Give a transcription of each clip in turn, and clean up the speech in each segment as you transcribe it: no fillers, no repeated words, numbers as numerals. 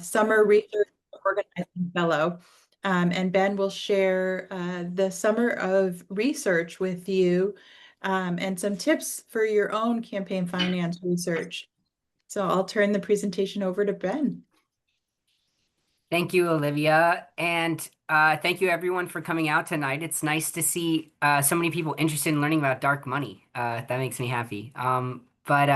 Summer Research Organizing Fellow. And Ben will share the summer of research with you and some tips for your own campaign finance research. So I'll turn the presentation over to Ben. Thank you, Olivia. And thank you, everyone, for coming out tonight. It's nice to see so many people interested in learning about dark money. That makes me happy. But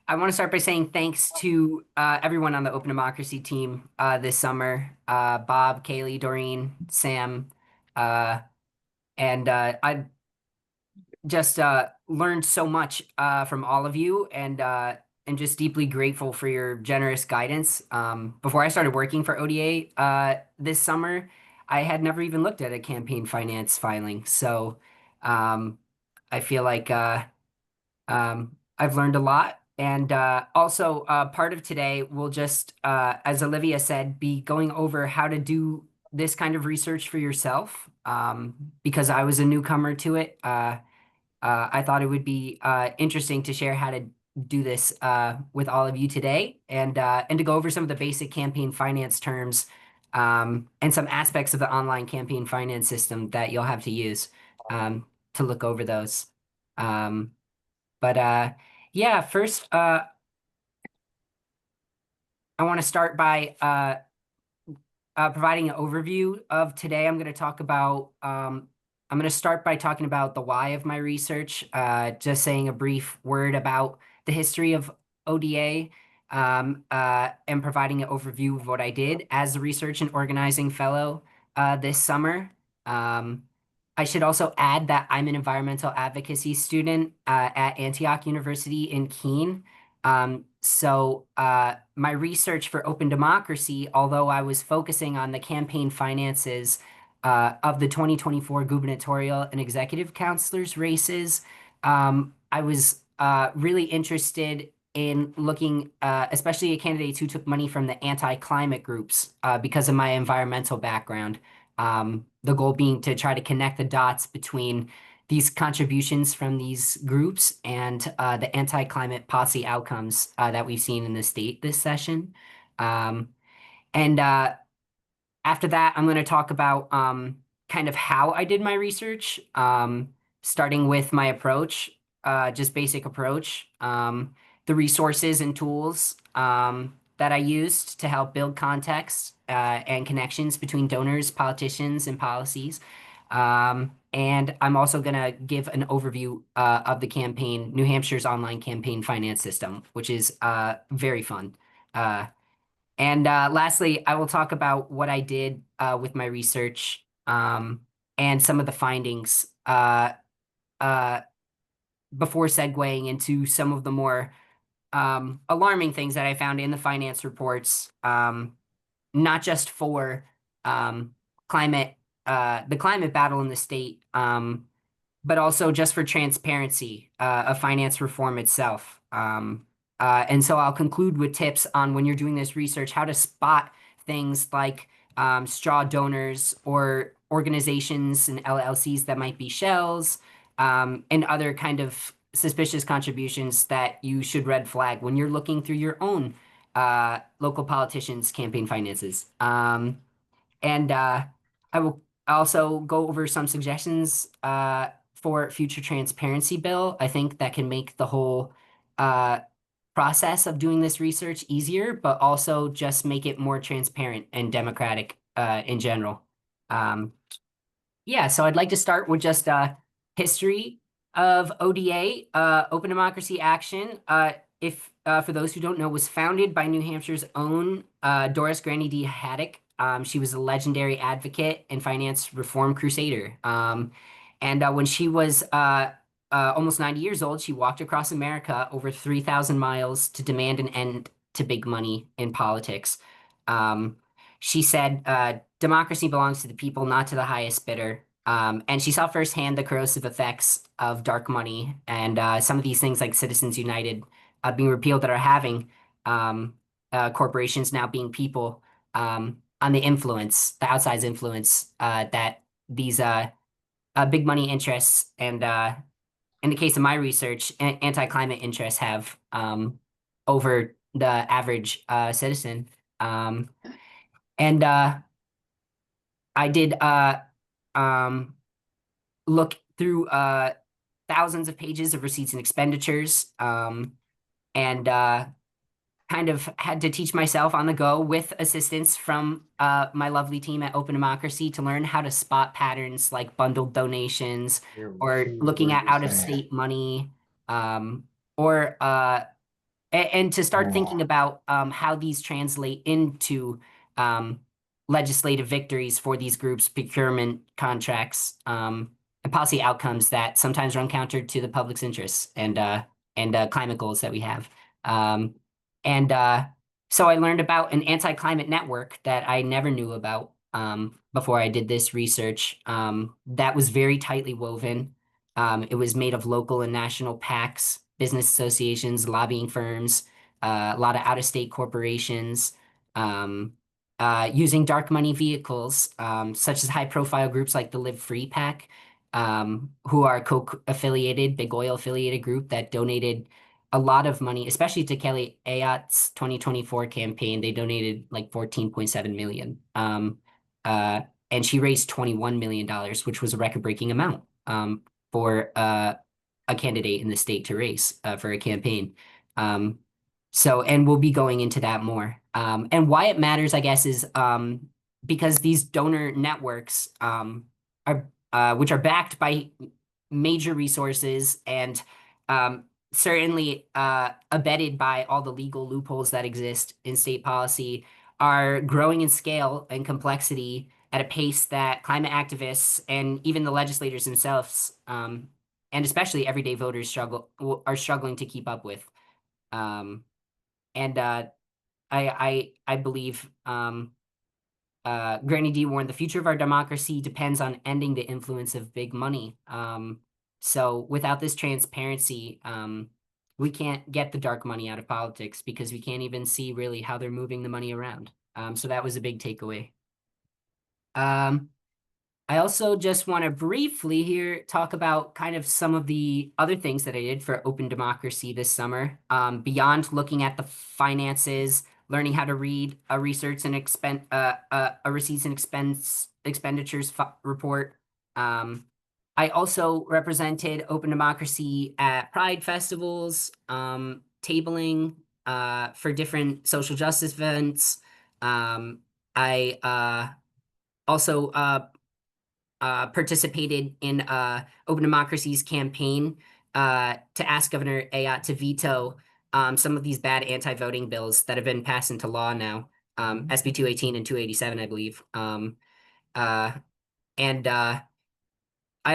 I want to start by saying thanks to everyone on the Open Democracy team this summer. Bob, Kaylee, Doreen, Sam, uh, and I just learned so much from all of you and just deeply grateful for your generous guidance. Before I started working for ODA this summer, I had never even looked at a campaign finance filing. So um, I feel like I've learned a lot. And also, part of today will just, as Olivia said, be going over how to do this kind of research for yourself because I was a newcomer to it. I thought it would be interesting to share how to do this with all of you today, and to go over some of the basic campaign finance terms and some aspects of the online campaign finance system that you'll have to use to look over those. Um, but yeah, first I want to start by providing an overview of today. I'm going to start by talking about the why of my research, just saying a brief word about the history of ODA, and providing an overview of what I did as a research and organizing fellow this summer. Um, I should also add that I'm an environmental advocacy student at Antioch University in Keene. So my research for open democracy, although I was focusing on the campaign finances of the 2024 gubernatorial and executive councilors races, I was really interested in looking, especially at candidates who took money from the anti-climate groups because of my environmental background. The goal being to try to connect the dots between these contributions from these groups and the anti-climate policy outcomes that we've seen in the state this session. And after that, I'm going to talk about kind of how I did my research, starting with my approach, just basic approach, the resources and tools that I used to help build context and connections between donors, politicians, and policies. And I'm also going to give an overview of the campaign, New Hampshire's online campaign finance system, which is very fun. And lastly, I will talk about what I did with my research and some of the findings uh, before segueing into some of the more alarming things that I found in the finance reports, not just for um, climate, the climate battle in the state, but also just for transparency of finance reform itself. And so I'll conclude with tips on when you're doing this research, how to spot things like straw donors or organizations and LLCs that might be shells, and other kind of suspicious contributions that you should red flag when you're looking through your own local politicians' campaign finances. And I will also go over some suggestions for future transparency bill. I think that can make the whole uh, process of doing this research easier, but also just make it more transparent and democratic in general. Um, yeah, so I'd like to start with just history of ODA, Open Democracy Action. If For those who don't know, was founded by New Hampshire's own Doris Granny D. Haddock. She was a legendary advocate and finance reform crusader. And when she was almost 90 years old, she walked across America over 3,000 miles to demand an end to big money in politics. Um, she said, democracy belongs to the people, not to the highest bidder. And she saw firsthand the corrosive effects of dark money and some of these things like Citizens United being repealed that are having corporations now being people on the influence, the outsized influence that these big money interests and in the case of my research, anti-climate interests have over the average citizen. Um, and I did um, look through thousands of pages of receipts and expenditures, and kind of had to teach myself on the go with assistance from my lovely team at Open Democracy to learn how to spot patterns like bundled donations You're or watching the looking word at you out of say. state money, or and to start Oh, thinking about how these translate into um, legislative victories for these groups, procurement contracts, and policy outcomes that sometimes run counter to the public's interests and climate goals that we have. Um, and so I learned about an anti-climate network that I never knew about before I did this research. That was very tightly woven. It was made of local and national PACs, business associations, lobbying firms, a lot of out-of-state corporations, um, using dark money vehicles, such as high-profile groups like the Live Free PAC, who are co-affiliated, big oil affiliated group that donated a lot of money, especially to Kelly Ayotte's 2024 campaign. They donated like 14.7 million. And she raised $21 million, which was a record-breaking amount for a candidate in the state to raise for a campaign. Um, and we'll be going into that more. And why it matters, I guess, is because these donor networks are which are backed by major resources and certainly abetted by all the legal loopholes that exist in state policy, are growing in scale and complexity at a pace that climate activists and even the legislators themselves, and especially everyday voters, are struggling to keep up with. Um, and I believe Granny D warned the future of our democracy depends on ending the influence of big money. So without this transparency, we can't get the dark money out of politics because we can't even see really how they're moving the money around. So that was a big takeaway. Um, I also just want to briefly here talk about kind of some of the other things that I did for Open Democracy this summer. Beyond looking at the finances, learning how to read a research and a receipts and expenditures report. I also represented Open Democracy at Pride festivals, tabling for different social justice events. I also participated in Open Democracy's campaign to ask Governor Ayotte to veto some of these bad anti-voting bills that have been passed into law now, SB 218 and 287, I believe. Uh, and I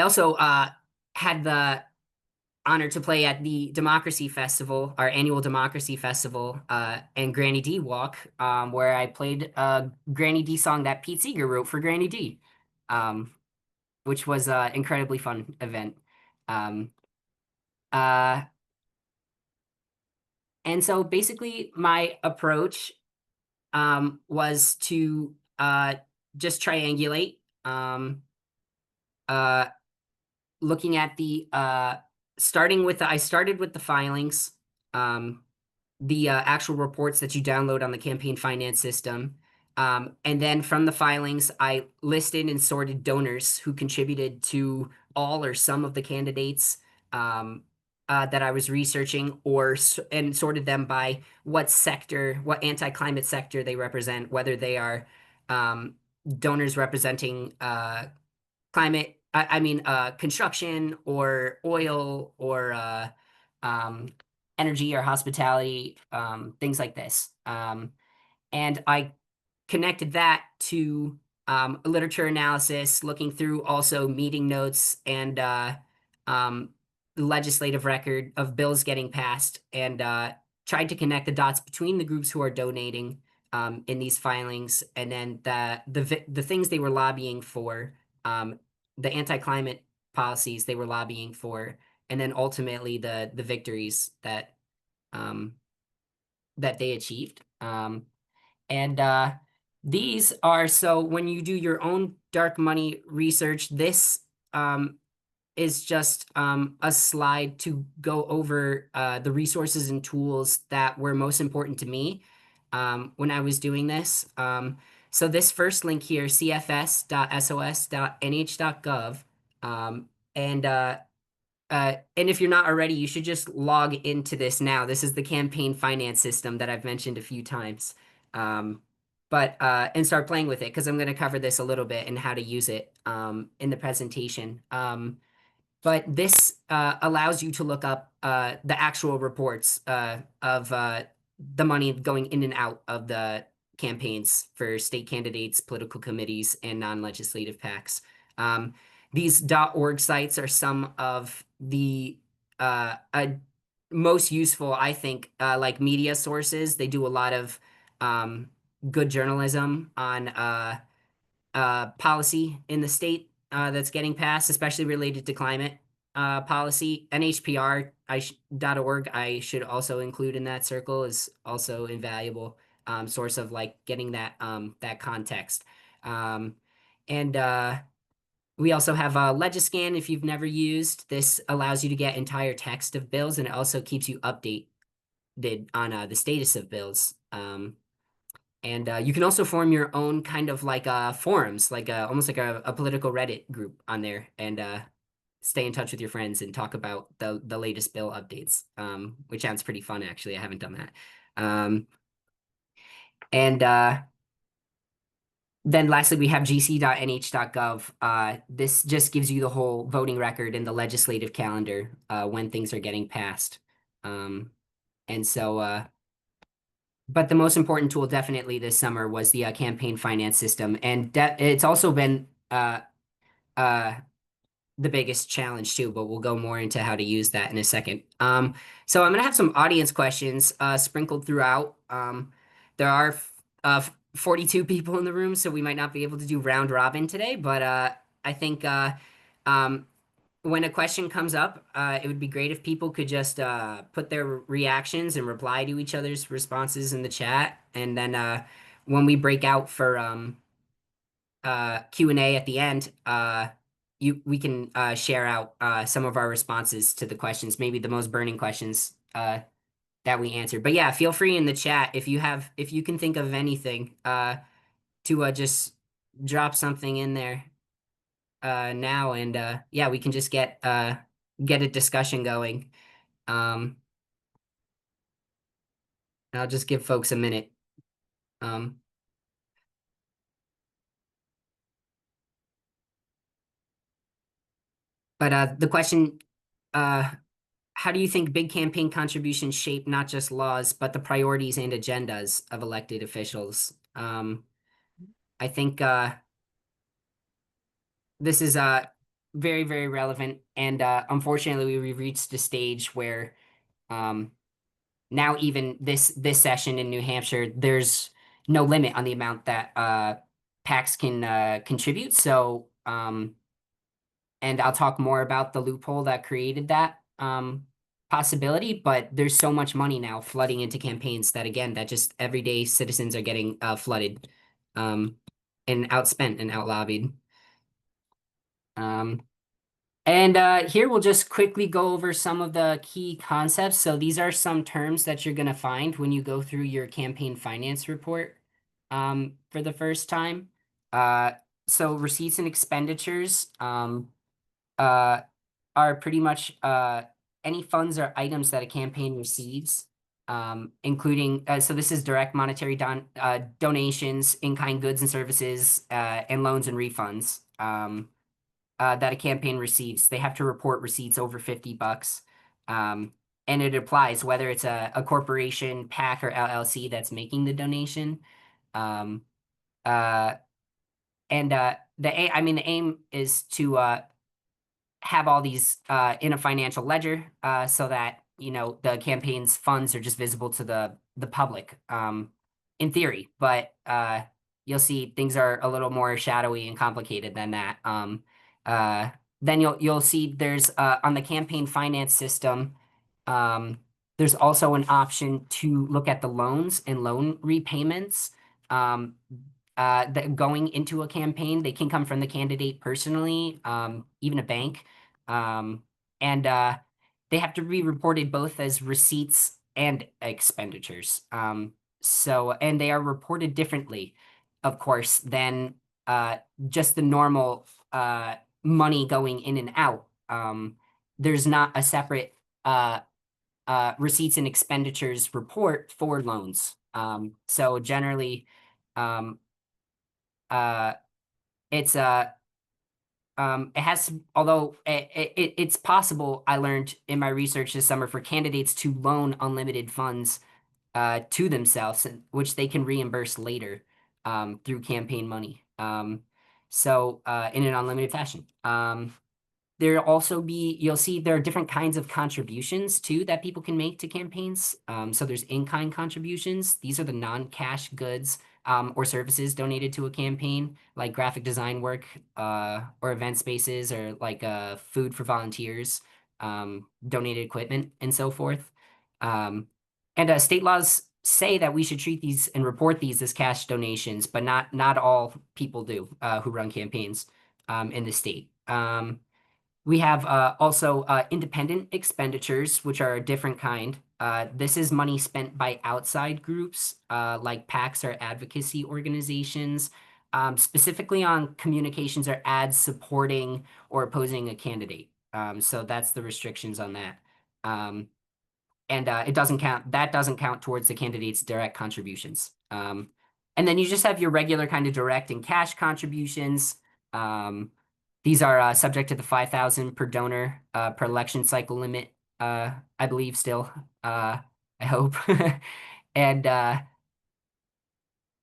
also had the honor to play at the Democracy Festival, our annual Democracy Festival, and Granny D Walk, where I played a Granny D song that Pete Seeger wrote for Granny D. Which was an incredibly fun event. Um, uh, and so basically my approach was to just triangulate, uh, looking at the I started with the filings, um, the actual reports that you download on the campaign finance system. And then from the filings, I listed and sorted donors who contributed to all or some of the candidates that I was researching, and sorted them by what sector, what anti-climate sector they represent, whether they are um, donors representing climate, I mean, construction or oil or um, energy or hospitality, things like this. And I connected that to literature analysis, looking through also meeting notes and um, legislative record of bills getting passed, and tried to connect the dots between the groups who are donating in these filings, and then the things they were lobbying for, um, the anti-climate policies they were lobbying for, and then ultimately the victories um, that they achieved. And these are, so when you do your own dark money research, this is just a slide to go over the resources and tools that were most important to me. when I was doing this. So this first link here, cfs.sos.nh.gov, um, and and if you're not already, you should just log into this now. This is the campaign finance system that I've mentioned a few times. Um, but and start playing with it because I'm going to cover this a little bit and how to use it in the presentation. But this allows you to look up the actual reports of the money going in and out of the campaigns for state candidates, political committees, and non-legislative PACs. These .org sites are some of the most useful, I think, like media sources. They do a lot of um, good journalism on policy in the state that's getting passed, especially related to climate policy. NHPR.org, I should also include in that circle, is also invaluable source of like getting that context. Um, and we also have Legiscan. If you've never used this, allows you to get entire text of bills, and it also keeps you updated on the status of bills. And you can also form your own kind of like forums, like almost like a political Reddit group on there, and stay in touch with your friends and talk about the latest bill updates, which sounds pretty fun, actually. I haven't done that. And then lastly, we have gc.nh.gov. This just gives you the whole voting record and the legislative calendar when things are getting passed. And so but the most important tool definitely this summer was the campaign finance system, and it's also been uh, the biggest challenge too. But we'll go more into how to use that in a second. So I'm gonna have some audience questions sprinkled throughout. There are 42 people in the room, so we might not be able to do round robin today, but I think um, when a question comes up, it would be great if people could just put their reactions and reply to each other's responses in the chat. And then when we break out for Q&A at the end, we can share out some of our responses to the questions, maybe the most burning questions that we answered. But yeah, feel free in the chat if you can think of anything to just drop something in there now, and yeah, we can just get a discussion going. Um, I'll just give folks a minute. Um, but the question, uh, how do you think big campaign contributions shape not just laws, but the priorities and agendas of elected officials? I think this is very, very relevant, and unfortunately, we've reached a stage where um, now even this session in New Hampshire, there's no limit on the amount that PACs can contribute. So, and I'll talk more about the loophole that created that possibility. But there's so much money now flooding into campaigns that again, that just everyday citizens are getting flooded and outspent and outlobbied. Um, And here we'll just quickly go over some of the key concepts. So these are some terms that you're going to find when you go through your campaign finance report for the first time. Uh, so receipts and expenditures uh, are pretty much any funds or items that a campaign receives, including, so this is direct monetary donations, in-kind goods and services, and loans and refunds. That a campaign receives. They have to report receipts over $50. And it applies whether it's a corporation, PAC, or LLC that's making the donation. Um, uh, and I mean, the aim is to have all these in a financial ledger so that the campaign's funds are just visible to the public in theory, but you'll see things are a little more shadowy and complicated than that. Uh, then you'll see there's on the campaign finance system, there's also an option to look at the loans and loan repayments um, that going into a campaign. They can come from the candidate personally, even a bank. Um, and they have to be reported both as receipts and expenditures. So, and they are reported differently, of course, than uh, just the normal money going in and out. There's not a separate uh, receipts and expenditures report for loans. So generally, um, uh, it's it has, although it's possible, I learned in my research this summer for candidates to loan unlimited funds to themselves, which they can reimburse later through campaign money. In an unlimited fashion. There also be, you'll see there are different kinds of contributions too that people can make to campaigns. So there's in-kind contributions. These are the non-cash goods or services donated to a campaign, like graphic design work or event spaces or like food for volunteers, donated equipment, and so forth. Um, and state laws say that we should treat these and report these as cash donations, but not all people do who run campaigns in the state. We have also independent expenditures, which are a different kind. This is money spent by outside groups like PACs or advocacy organizations, specifically on communications or ads supporting or opposing a candidate. So that's the restrictions on that. And it doesn't count, that doesn't count towards the candidate's direct contributions. And then you just have your regular kind of direct and cash contributions. Um, these are subject to the 5,000 per donor per election cycle limit, I believe still, I hope. And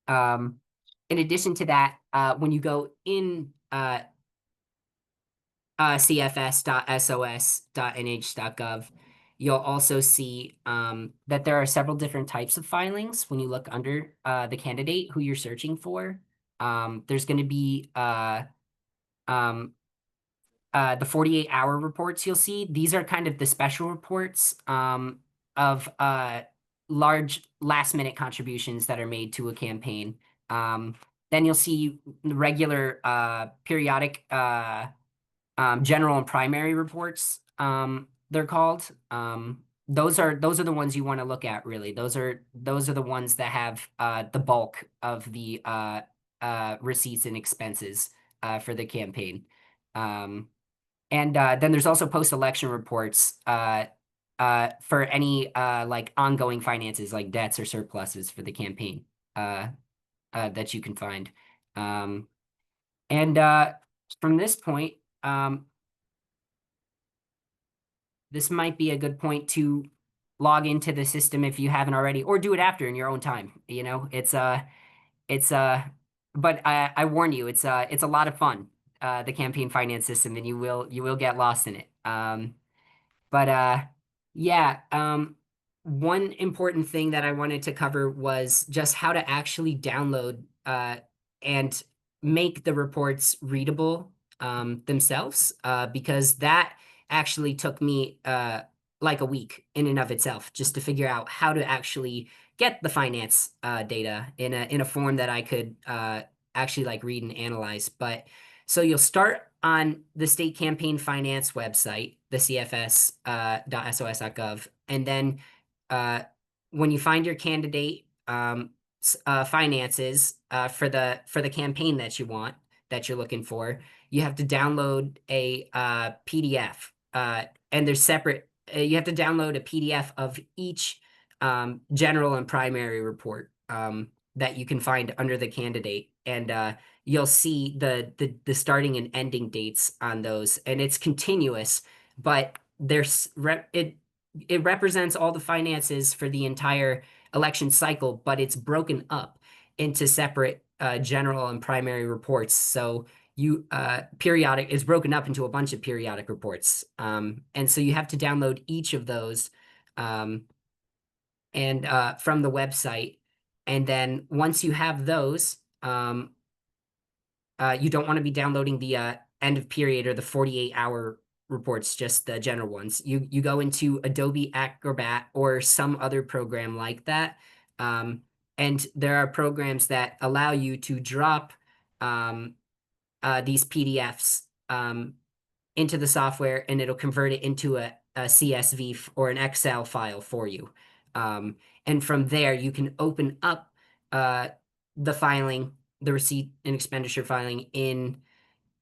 um, in addition to that, when you go in cfs.sos.nh.gov, you'll also see that there are several different types of filings when you look under the candidate who you're searching for. There's going to be um, the 48-hour reports you'll see. These are kind of the special reports of large last-minute contributions that are made to a campaign. Um, then you'll see the regular periodic general and primary reports, they're called. Those are the ones you want to look at, really. Those are the ones that have the bulk of the receipts and expenses for the campaign. And then there's also post-election reports for any like ongoing finances, like debts or surpluses for the campaign that you can find. And from this point, um, this might be a good point to log into the system if you haven't already, or do it after in your own time. You know, it's but I warn you, it's a lot of fun, the campaign finance system, and you will get lost in it. But yeah, one important thing that I wanted to cover was just how to actually download and make the reports readable themselves, because that actually took me like a week in and of itself just to figure out how to actually get the finance data in a form that I could actually like read and analyze. But so you'll start on the state campaign finance website, the cfs.sos.gov, and then when you find your candidate finances for the campaign that you want, that you're looking for, you have to download a PDF, and there's separate. You have to download a PDF of each general and primary report that you can find under the candidate, and you'll see the starting and ending dates on those, and it's continuous, but it represents all the finances for the entire election cycle, but it's broken up into separate general and primary reports. So you periodic is broken up into a bunch of periodic reports, and so you have to download each of those and from the website, and then once you have those, you don't want to be downloading the end of period or the 48-hour reports, just the general ones. You go into Adobe Acrobat or some other program like that. And there are programs that allow you to drop these PDFs into the software, and it'll convert it into a CSV or an Excel file for you. And from there, you can open up uh, the filing, the receipt and expenditure filing in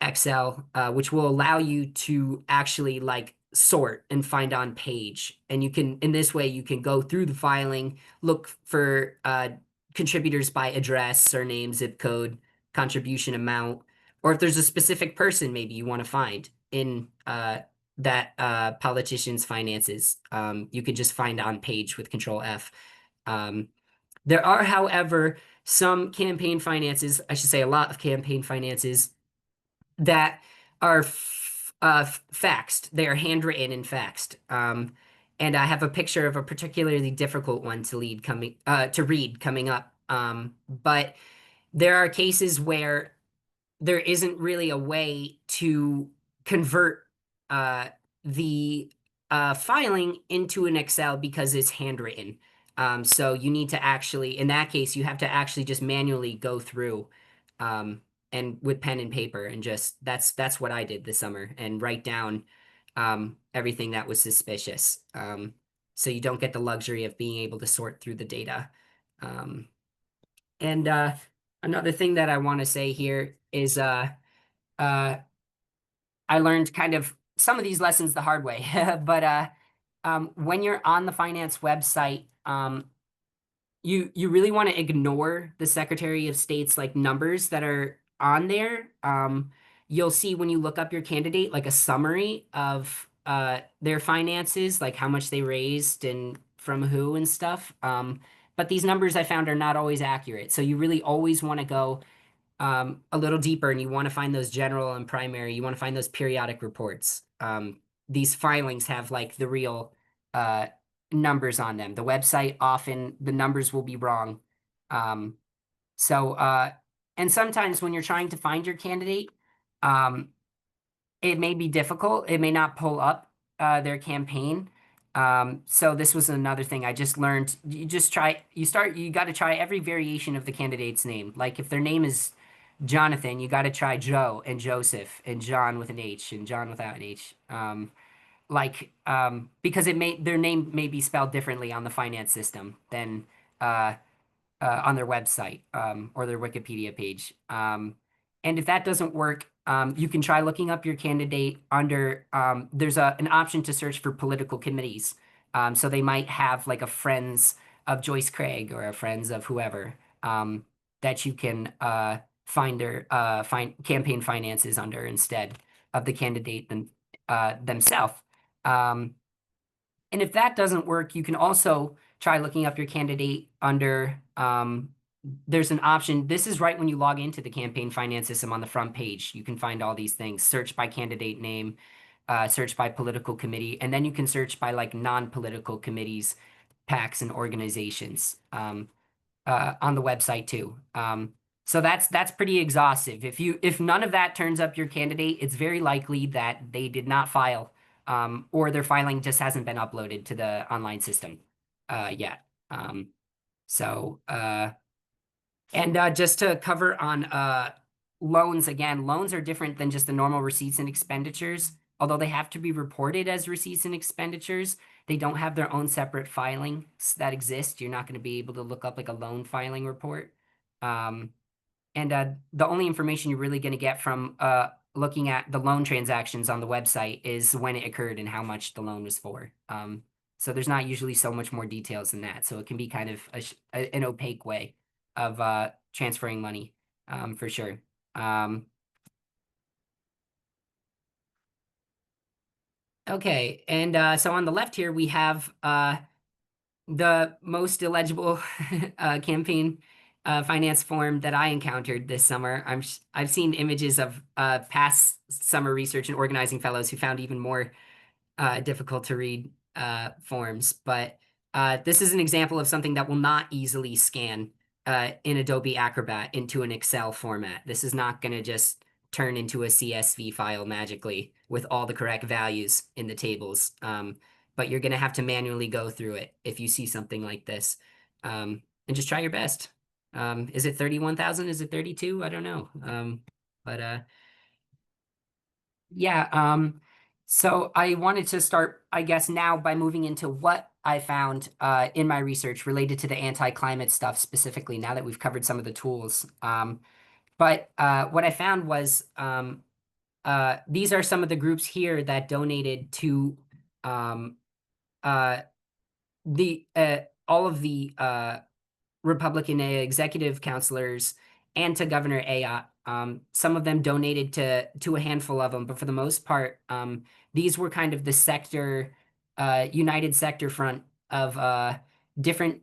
Excel, which will allow you to actually like sort and find on page. And you can, in this way, you can go through the filing, look for contributors by address, surname, zip code, contribution amount, or if there's a specific person maybe you want to find in that politician's finances, you could just find on page with Control F. Um, there are, however, some campaign finances, I should say a lot of campaign finances that are faxed. They are handwritten and faxed. And I have a picture of a particularly difficult one to read coming up. But there are cases where there isn't really a way to convert uh, the filing into an Excel because it's handwritten. So you need to actually, in that case, you have to actually just manually go through um, and with pen and paper and just that's what I did this summer and write down everything that was suspicious. So you don't get the luxury of being able to sort through the data. Um, and another thing that I want to say here is uh, I learned kind of some of these lessons the hard way. But when you're on the finance website, you really want to ignore the Secretary of State's like numbers that are on there. You'll see when you look up your candidate like a summary of their finances, like how much they raised and from who and stuff. But these numbers I found are not always accurate. So you really always want to go a little deeper and you want to find those general and primary, you want to find those periodic reports. These filings have like the real uh, numbers on them. The website often the numbers will be wrong. Um, so and sometimes when you're trying to find your candidate, um, it may be difficult. It may not pull up their campaign. So this was another thing I just learned. You got to try every variation of the candidate's name. Like if their name is Jonathan, you got to try Joe and Joseph and John with an H and John without an H. Because their name may be spelled differently on the finance system than uh, on their website or their Wikipedia page. And if that doesn't work, you can try looking up your candidate under, there's an option to search for political committees. So they might have like a Friends of Joyce Craig or a Friends of whoever that you can find campaign finances under instead of the candidate themselves. Um, and if that doesn't work, you can also try looking up your candidate under, there's an option. This is right when you log into the campaign finance system on the front page. You can find all these things, search by candidate name, search by political committee, and then you can search by like non-political committees, PACs, and organizations. On the website too. So that's pretty exhaustive. If none of that turns up your candidate, it's very likely that they did not file, or their filing just hasn't been uploaded to the online system yet. So and just to cover on loans again, loans are different than just the normal receipts and expenditures. Although they have to be reported as receipts and expenditures, they don't have their own separate filings that exist. You're not going to be able to look up like a loan filing report. Um, and the only information you're really going to get from looking at the loan transactions on the website is when it occurred and how much the loan was for. So there's not usually so much more details than that. So it can be kind of an opaque way of transferring money for sure. Okay, and so on the left here we have the most illegible campaign finance form that I encountered this summer. I've seen images of past summer research and organizing fellows who found even more difficult to read forms. But this is an example of something that will not easily scan in Adobe Acrobat into an Excel format. This is not going to just turn into a CSV file magically with all the correct values in the tables. But you're going to have to manually go through it if you see something like this. And just try your best. Is it 31,000? Is it 32? I don't know. But yeah, so I wanted to start, I guess, now by moving into what I found in my research related to the anti-climate stuff specifically, now that we've covered some of the tools. But what I found was these are some of the groups here that donated to um, uh, the all of the Republican executive counselors and to Governor Ayotte. Some of them donated to a handful of them, but for the most part, these were kind of the sector, united sector front of different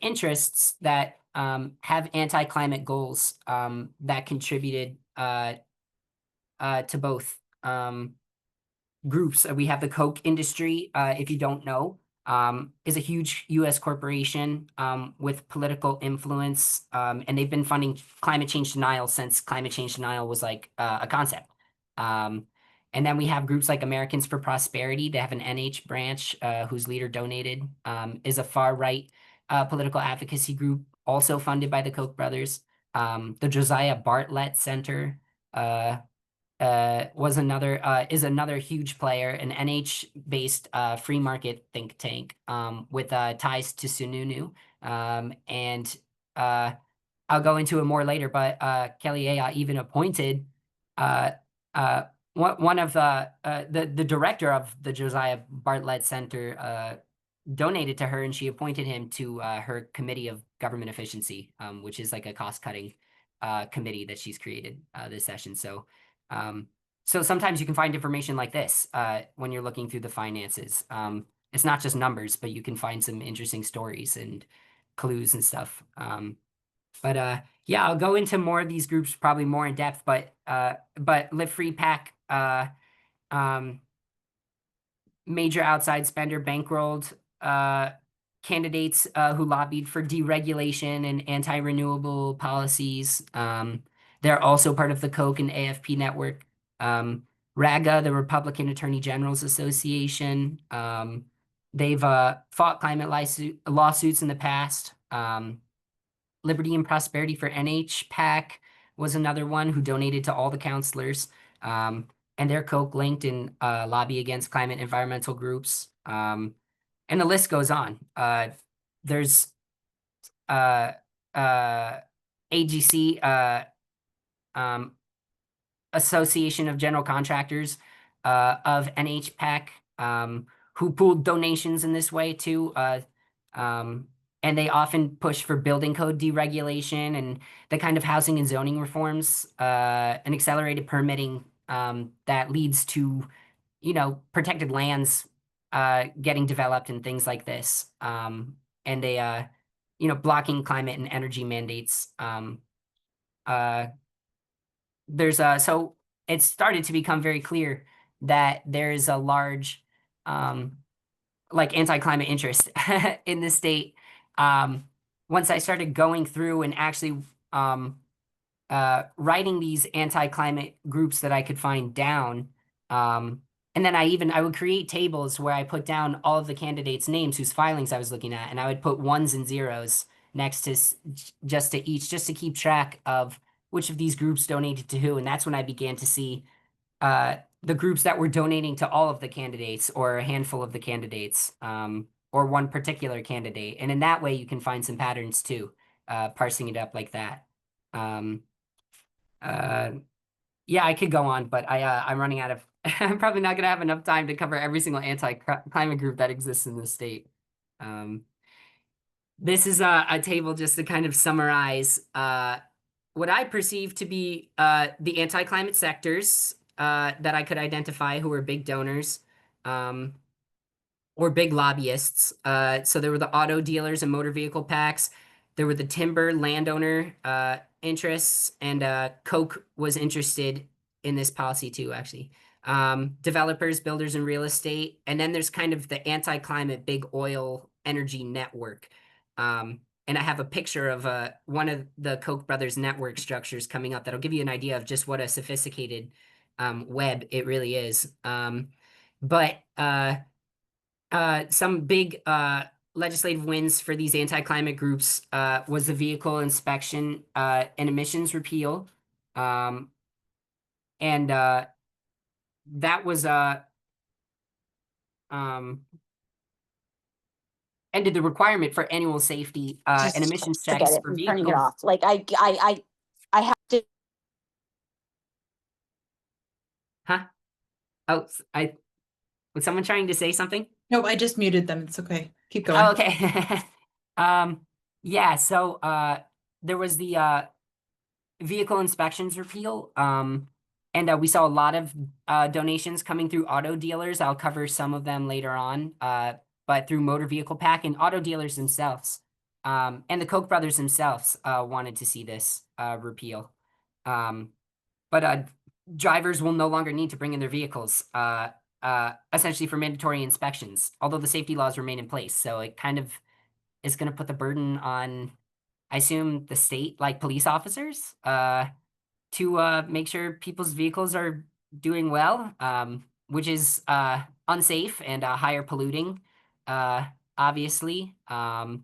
interests that have anti-climate goals that contributed to both. Groups. We have the Coke industry, if you don't know, is a huge U.S. corporation with political influence, and they've been funding climate change denial since climate change denial was like a concept. Um, and then we have groups like Americans for Prosperity. They have an NH branch whose leader donated, is a far right political advocacy group, also funded by the Koch brothers. The Josiah Bartlett Center. Was another is another huge player, an NH based free market think tank with ties to Sununu. And I'll go into it more later, but Kelly Ayotte even appointed uh, uh, one of the director of the Josiah Bartlett Center donated to her, and she appointed him to her committee of government efficiency, which is like a cost cutting committee that she's created this session. Um, so sometimes you can find information like this when you're looking through the finances. It's not just numbers, but you can find some interesting stories and clues and stuff. But yeah, I'll go into more of these groups probably more in depth. But Live Free Pack, um, major outside spender bankrolled candidates who lobbied for deregulation and anti-renewable policies. They're also part of the Koch and AFP network. RAGA, the Republican Attorney General's Association. They've fought climate lawsuits in the past. Liberty and Prosperity for NH PAC was another one who donated to all the counselors. And they're Koch linked and lobby against climate environmental groups. And the list goes on. There's uh, AGC, um, Association of General Contractors of NHPAC, who pooled donations in this way too. Um, and they often push for building code deregulation and the kind of housing and zoning reforms, and accelerated permitting that leads to, protected lands getting developed and things like this. And they, blocking climate and energy mandates. Uh, so it started to become very clear that there is a large like anti-climate interest in the state. Once I started going through and actually writing these anti-climate groups that I could find down, and then I would create tables where I put down all of the candidates' names whose filings I was looking at, and I would put ones and zeros next to just to each, just to keep track of which of these groups donated to who. And that's when I began to see the groups that were donating to all of the candidates or a handful of the candidates, or one particular candidate. And in that way, you can find some patterns too, parsing it up like that. Um, uh, yeah, I could go on, but I'm running out of. I'm probably not going to have enough time to cover every single anti-climate group that exists in the state. Um, this is a table just to kind of summarize what I perceive to be the anti-climate sectors that I could identify who were big donors or big lobbyists. So there were the auto dealers and motor vehicle packs. There were the timber landowner interests, and Koch was interested in this policy too, actually. Developers, builders, and real estate. And then there's kind of the anti-climate big oil energy network. And I have a picture of one of the Koch brothers network structures coming up that'll give you an idea of just what a sophisticated web it really is. But some big legislative wins for these anti-climate groups was the vehicle inspection and emissions repeal. Um, and that was um, ended the requirement for annual safety and Just emissions forget checks it. for I'm turning it vehicles. off. Like I have to. Huh? Oh, was someone trying to say something? Nope, I just muted them. It's okay. Keep Oh, going. okay. Yeah, so there was the vehicle inspections repeal. And we saw a lot of donations coming through auto dealers. I'll cover some of them later on. But through Motor Vehicle PAC and auto dealers themselves, and the Koch brothers themselves wanted to see this repeal. But drivers will no longer need to bring in their vehicles, essentially for mandatory inspections, although the safety laws remain in place. So it kind of is going to put the burden on, I assume, the state, like police officers, to make sure people's vehicles are doing well, which is unsafe and higher polluting, uh, obviously, and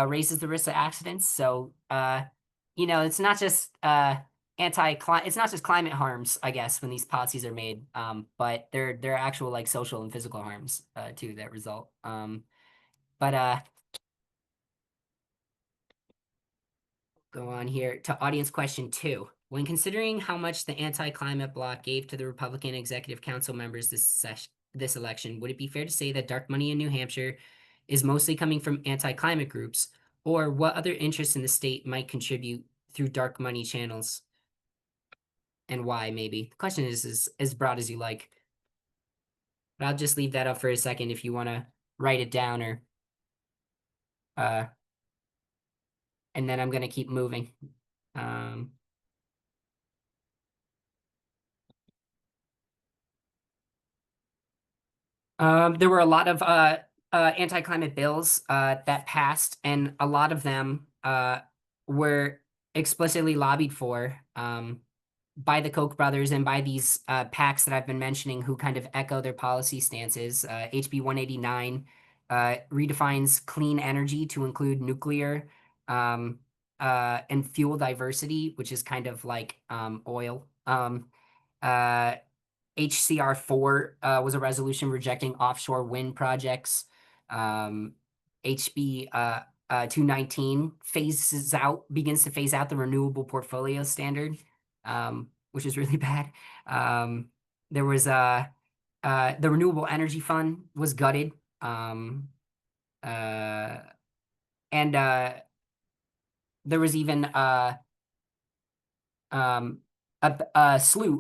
raises the risk of accidents. So, it's not just it's not just climate harms, I guess, when these policies are made, but they're actual like social and physical harms too that result. But go on here to audience question 2. When considering how much the anti-climate bloc gave to the Republican Executive Council members this election, would it be fair to say that dark money in New Hampshire is mostly coming from anti-climate groups, or what other interests in the state might contribute through dark money channels, and why? Maybe the question is as broad as you like, but I'll just leave that up for a second if you want to write it down, or uh, and then I'm gonna keep moving. Um. There were a lot of anti-climate bills that passed, and a lot of them were explicitly lobbied for by the Koch brothers and by these PACs that I've been mentioning, who kind of echo their policy stances. HB 189 redefines clean energy to include nuclear and fuel diversity, which is kind of like oil. Uh, HCR4 was a resolution rejecting offshore wind projects. HB 219 begins to phase out the renewable portfolio standard, which is really bad. There was the Renewable Energy Fund was gutted. And there was even a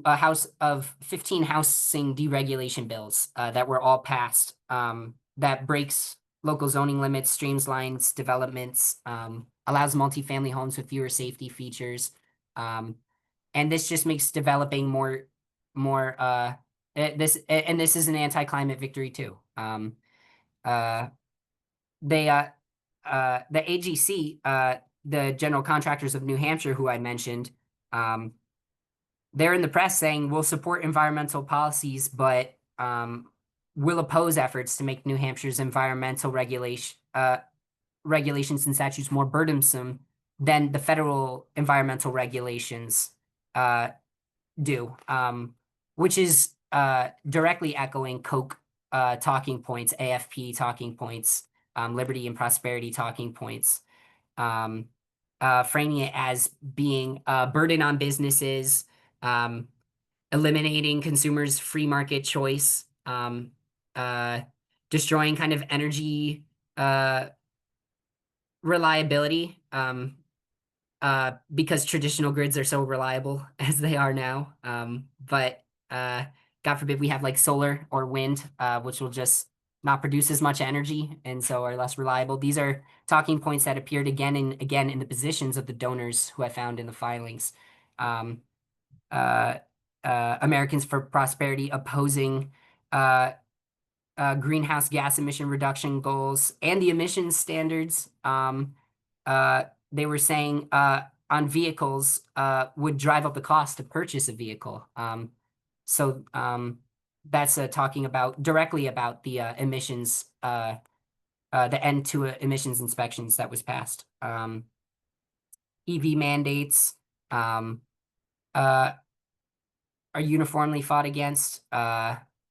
house of 15 housing deregulation bills that were all passed that breaks local zoning limits, streamlines developments, allows multifamily homes with fewer safety features. And this just makes developing more this is an anti-climate victory too. Uh, the AGC, the general contractors of New Hampshire, who I mentioned, they're in the press saying we'll support environmental policies, but will oppose efforts to make New Hampshire's environmental regulations and statutes more burdensome than the federal environmental regulations do, which is directly echoing Koch talking points, AFP talking points, liberty and prosperity talking points, framing it as being a burden on businesses, eliminating consumers' free market choice, uh, destroying kind of energy reliability, because traditional grids are so reliable as they are now. But God forbid we have like solar or wind, which will just not produce as much energy and so are less reliable. These are talking points that appeared again and again in the positions of the donors who I found in the filings. Uh, Americans for Prosperity opposing greenhouse gas emission reduction goals and the emissions standards. They were saying on vehicles would drive up the cost to purchase a vehicle. So that's talking about directly about the emissions, the end to emissions inspections that was passed. EV mandates are uniformly fought against.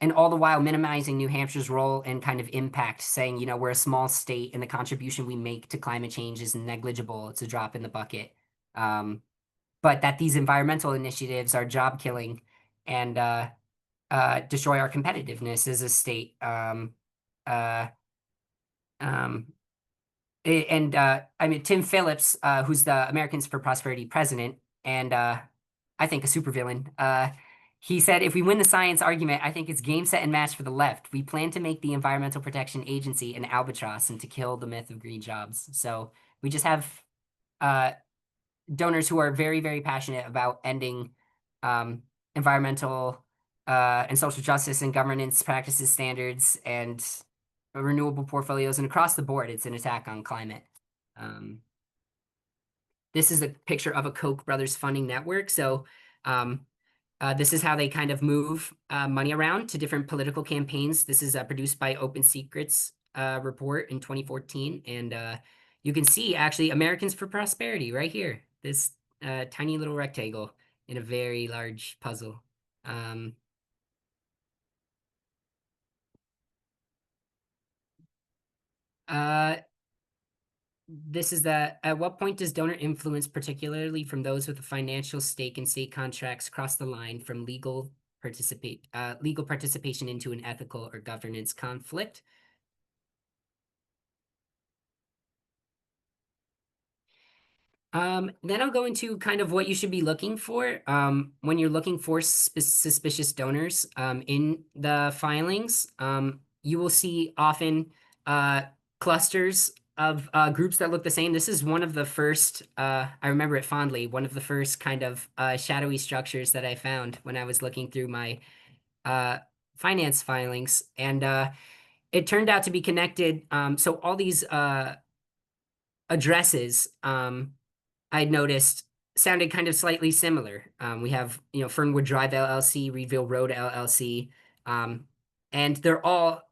and all the while minimizing New Hampshire's role and kind of impact, saying, we're a small state and the contribution we make to climate change is negligible. It's a drop in the bucket. But that these environmental initiatives are job killing and destroy our competitiveness as a state. Uh, um, I mean, Tim Phillips, who's the Americans for Prosperity president, and I think a supervillain, he said, if we win the science argument, I think it's game, set, and match for the left. We plan to make the Environmental Protection Agency an albatross and to kill the myth of green jobs. So we just have donors who are very, very passionate about ending environmental and social justice and governance practices standards and renewable portfolios, and across the board, it's an attack on climate. This is a picture of a Koch brothers funding network. So this is how they kind of move money around to different political campaigns. This is produced by Open Secrets report in 2014. And you can see actually Americans for Prosperity right here, this tiny little rectangle in a very large puzzle. This is at what point does donor influence, particularly from those with a financial stake in state contracts, cross the line from legal participation into an ethical or governance conflict? Then I'll go into kind of what you should be looking for when you're looking for suspicious donors in the filings. You will see often clusters of groups that look the same. This is one of the first, I remember it fondly, one of the first kind of shadowy structures that I found when I was looking through my finance filings. And it turned out to be connected. So all these addresses, I'd noticed sounded kind of slightly similar. We have, Fernwood Drive LLC, Reedville Road LLC, and they're all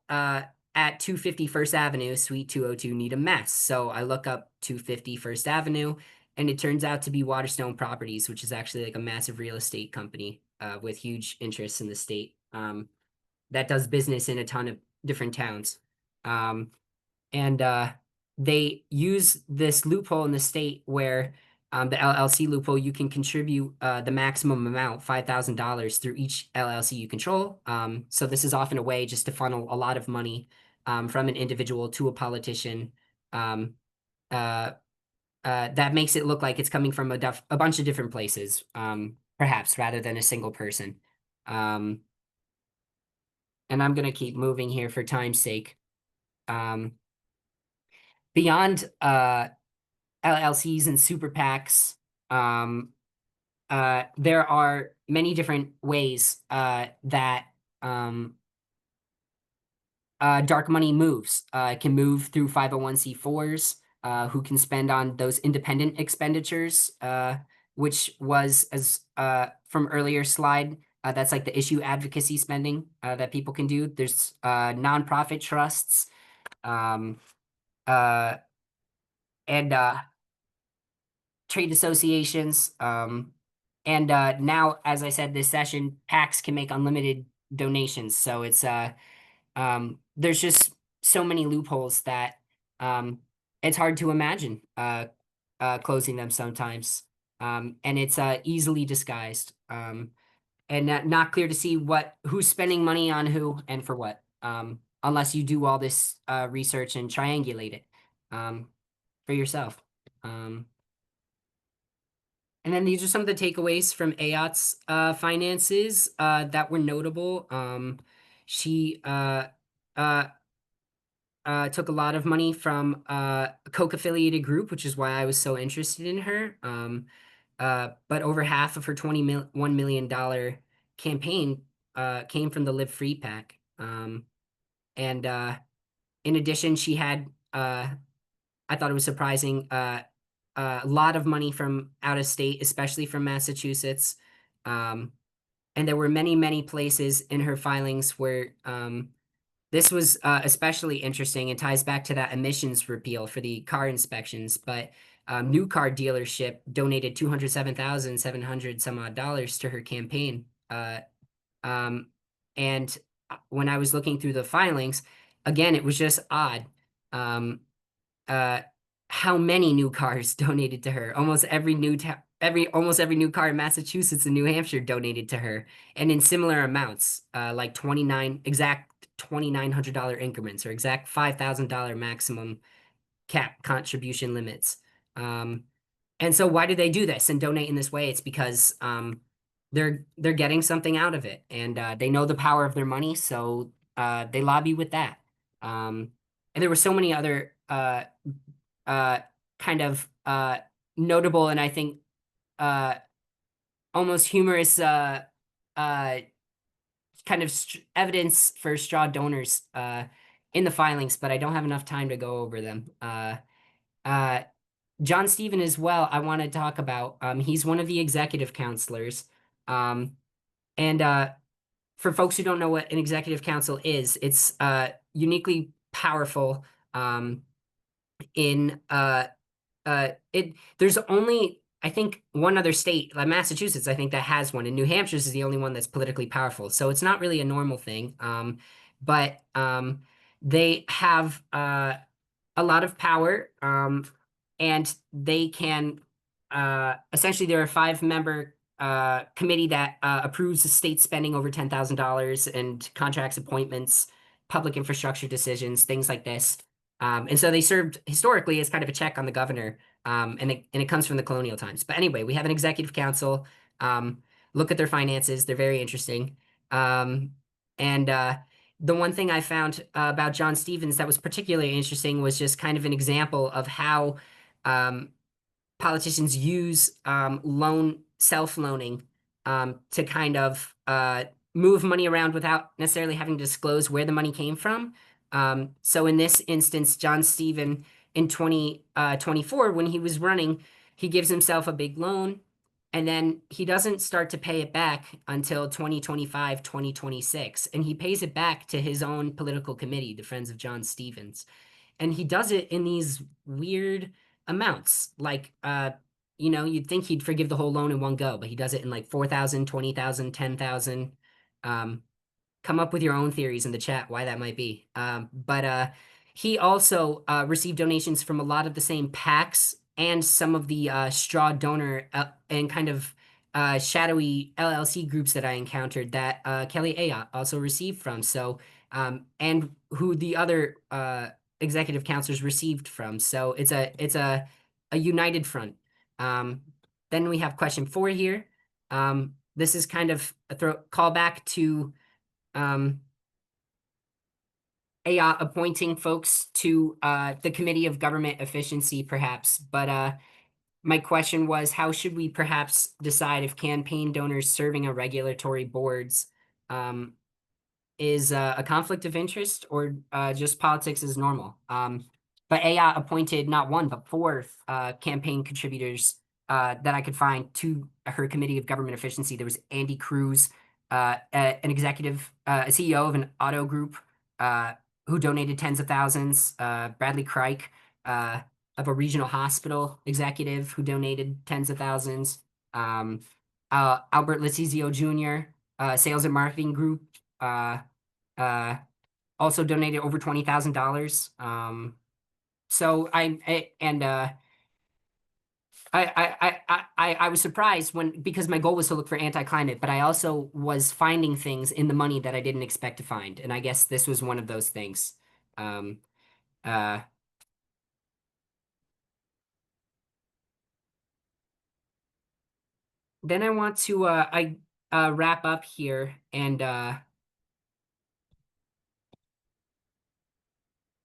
at 250 First Avenue, Suite 202, Needham, Mass. So I look up 250 First Avenue, and it turns out to be Waterstone Properties, which is actually like a massive real estate company with huge interests in the state that does business in a ton of different towns. And they use this loophole in the state where the LLC loophole, you can contribute the maximum amount, $5,000 through each LLC you control. So this is often a way just to funnel a lot of money from an individual to a politician. That makes it look like it's coming from a bunch of different places, perhaps, rather than a single person. And I'm going to keep moving here for time's sake. Beyond LLCs and super PACs, there are many different ways that dark money moves. It can move through 501c4s who can spend on those independent expenditures, which was, as from earlier slide, that's like the issue advocacy spending that people can do. There's nonprofit trusts, and trade associations. And now, as I said, this session, PACs can make unlimited donations. So it's there's just so many loopholes that it's hard to imagine closing them sometimes. And it's easily disguised. And not clear to see who's spending money on who and for what, unless you do all this research and triangulate it for yourself. And then these are some of the takeaways from Ayot's finances that were notable. She took a lot of money from a Coke-affiliated group, which is why I was so interested in her. But over half of her $21 million campaign came from the Live Free PAC. And in addition, she had, I thought it was surprising, a lot of money from out of state, especially from Massachusetts. And there were many, many places in her filings where this was especially interesting and ties back to that emissions repeal for the car inspections. But New Car Dealership donated $207,700 some odd dollars to her campaign. And when I was looking through the filings, again, it was just odd. Um, uh, how many new cars donated to her? Almost every new car in Massachusetts and New Hampshire donated to her, and in similar amounts, like $2,900 increments or exact $5,000 maximum cap contribution limits. And so why do they do this and donate in this way? It's because they're getting something out of it, and they know the power of their money, so they lobby with that. And there were so many other uh, kind of notable and I think uh, almost humorous uh, kind of evidence for straw donors in the filings, but I don't have enough time to go over them. Uh, John Stephen as well, I want to talk about. He's one of the executive counselors. And for folks who don't know what an executive council is, it's uniquely powerful in there's only I think one other state, like Massachusetts, I think that has one, and New Hampshire's is the only one that's politically powerful. So it's not really a normal thing. But they have a lot of power, and they can essentially they're a 5-member committee that approves the state spending over $10,000 and contracts, appointments, public infrastructure decisions, things like this. And so they served historically as kind of a check on the governor, and it comes from the colonial times. But anyway, we have an executive council. Look at their finances; they're very interesting. And the one thing I found about John Stevens that was particularly interesting was just kind of an example of how um, politicians use self-loaning to kind of move money around without necessarily having to disclose where the money came from. So in this instance, John Stephen in 2024, when he was running, he gives himself a big loan, and then he doesn't start to pay it back until 2025, 2026. And he pays it back to his own political committee, the Friends of John Stevens. And he does it in these weird amounts. Like, you'd think he'd forgive the whole loan in one go, but he does it in like 4,000, 20,000, 10,000. Come up with your own theories in the chat why that might be. But he also received donations from a lot of the same PACs and some of the straw donor and kind of shadowy LLC groups that I encountered that Kelly Ayotte also received from. So, and who the other executive counselors received from. So it's a united front. Then we have question 4 here. This is kind of a callback to Ayotte appointing folks to the Committee of Government Efficiency, perhaps. But my question was, how should we perhaps decide if campaign donors serving on regulatory boards is a conflict of interest or just politics as normal? But Ayotte appointed not 1, but 4 campaign contributors that I could find to her Committee of Government Efficiency. There was Andy Cruz, an executive, a CEO of an auto group who donated tens of thousands. Bradley Crike, of a regional hospital executive who donated tens of thousands. Albert Latizio Jr., sales and marketing group, uh, also donated over $20,000. So I was surprised because my goal was to look for anti-climate, but I also was finding things in the money that I didn't expect to find, and I guess this was one of those things. Um, uh, then I want to wrap up here and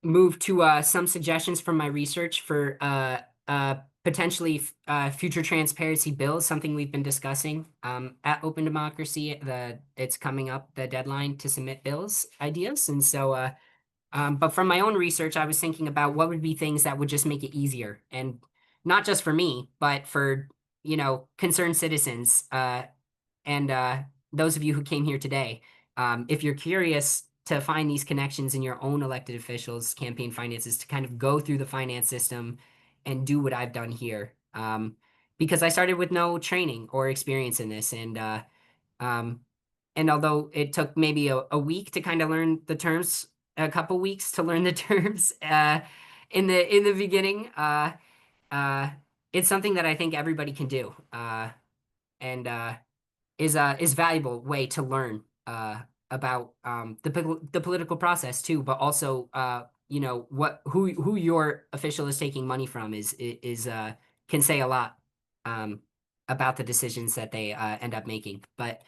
move to some suggestions from my research for potentially future transparency bills, something we've been discussing at Open Democracy. It's coming up, the deadline to submit bills ideas. And so, but from my own research, I was thinking about what would be things that would just make it easier. And not just for me, but for, concerned citizens and those of you who came here today. If you're curious to find these connections in your own elected officials' campaign finances, to kind of go through the finance system and do what I've done here. Because I started with no training or experience in this. And and although it took maybe a week to kind of learn the terms, a couple weeks to learn the terms in the beginning, uh, it's something that I think everybody can do, and is valuable way to learn about the political process too, but also who your official is taking money from is can say a lot um, about the decisions that they end up making. But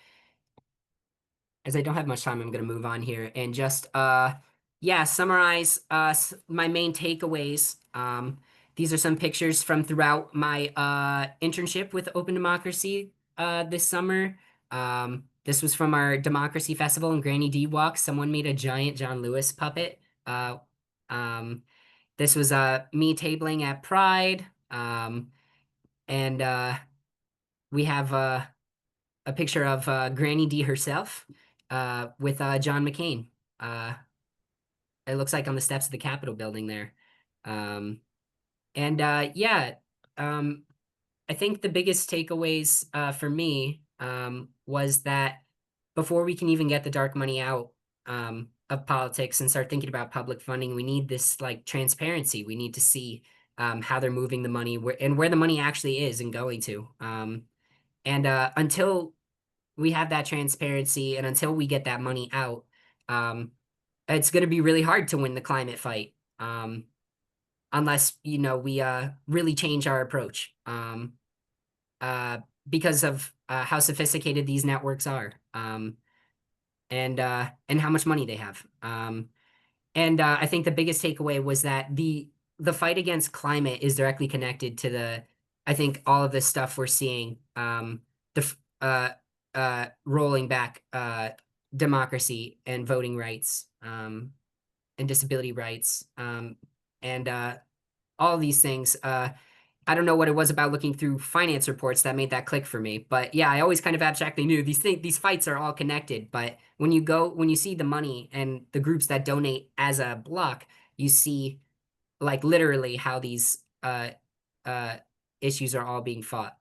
as I don't have much time, I'm going to move on here and just summarize my main takeaways. These are some pictures from throughout my internship with Open Democracy this summer. This was from our Democracy Festival in Granny D Walk. Someone made a giant John Lewis puppet. Um, this was me tabling at Pride. And we have a picture of Granny D herself with John McCain. It looks like on the steps of the Capitol building there. And I think the biggest takeaways for me was that before we can even get the dark money out of politics and start thinking about public funding, we need this like transparency. We need to see how they're moving the money and where the money actually is and going to. And until we have that transparency and until we get that money out, it's going to be really hard to win the climate fight unless, we really change our approach because of how sophisticated these networks are and how much money they have. And I think the biggest takeaway was that the fight against climate is directly connected to I think all of this stuff we're seeing, rolling back democracy and voting rights and disability rights and all these things. I don't know what it was about looking through finance reports that made that click for me, but yeah, I always kind of abstractly knew these fights are all connected. But when you see the money and the groups that donate as a block, you see like literally how these issues are all being fought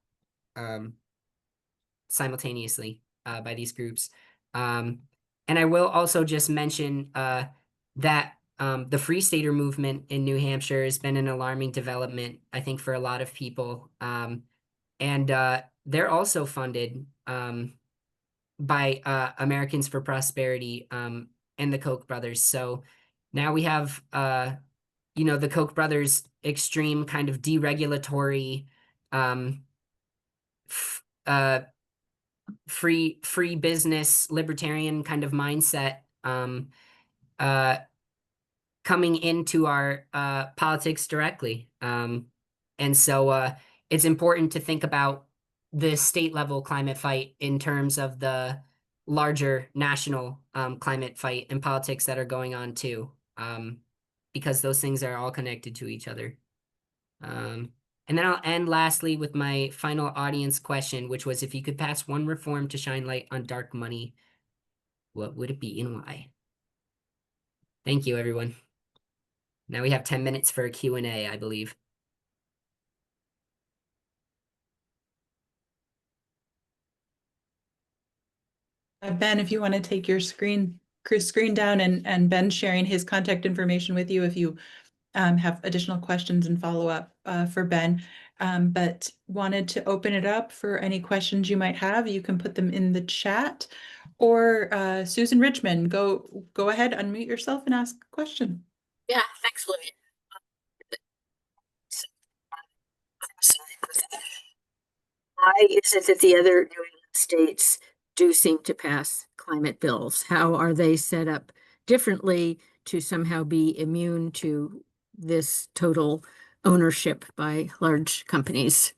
simultaneously by these groups. And I will also just mention that the Free Stater movement in New Hampshire has been an alarming development, I think, for a lot of people. And they're also funded by Americans for Prosperity and the Koch brothers. So now we have, the Koch brothers' extreme kind of deregulatory, free business, libertarian kind of mindset coming into our politics directly. And so it's important to think about the state level climate fight in terms of the larger national climate fight and politics that are going on too, because those things are all connected to each other. And then I'll end lastly with my final audience question, which was if you could pass one reform to shine light on dark money, what would it be and why? Thank you, everyone. Now we have 10 minutes for a Q&A, I believe. Ben, if you want to take your screen down and Ben's sharing his contact information with you if you have additional questions and follow up for Ben. But wanted to open it up for any questions you might have. You can put them in the chat or Susan Richmond, go ahead, unmute yourself and ask a question. Yeah, thanks, Lily. Why is it that the other New England states do seem to pass climate bills? How are they set up differently to somehow be immune to this total ownership by large companies?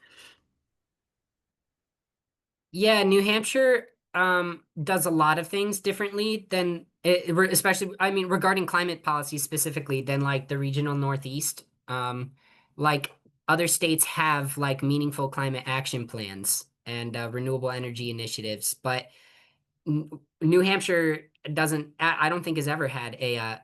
Yeah, New Hampshire does a lot of things differently than especially, I mean, regarding climate policy specifically than like the regional Northeast. Like other states have like meaningful climate action plans and renewable energy initiatives, but New Hampshire doesn't, I don't think has ever had a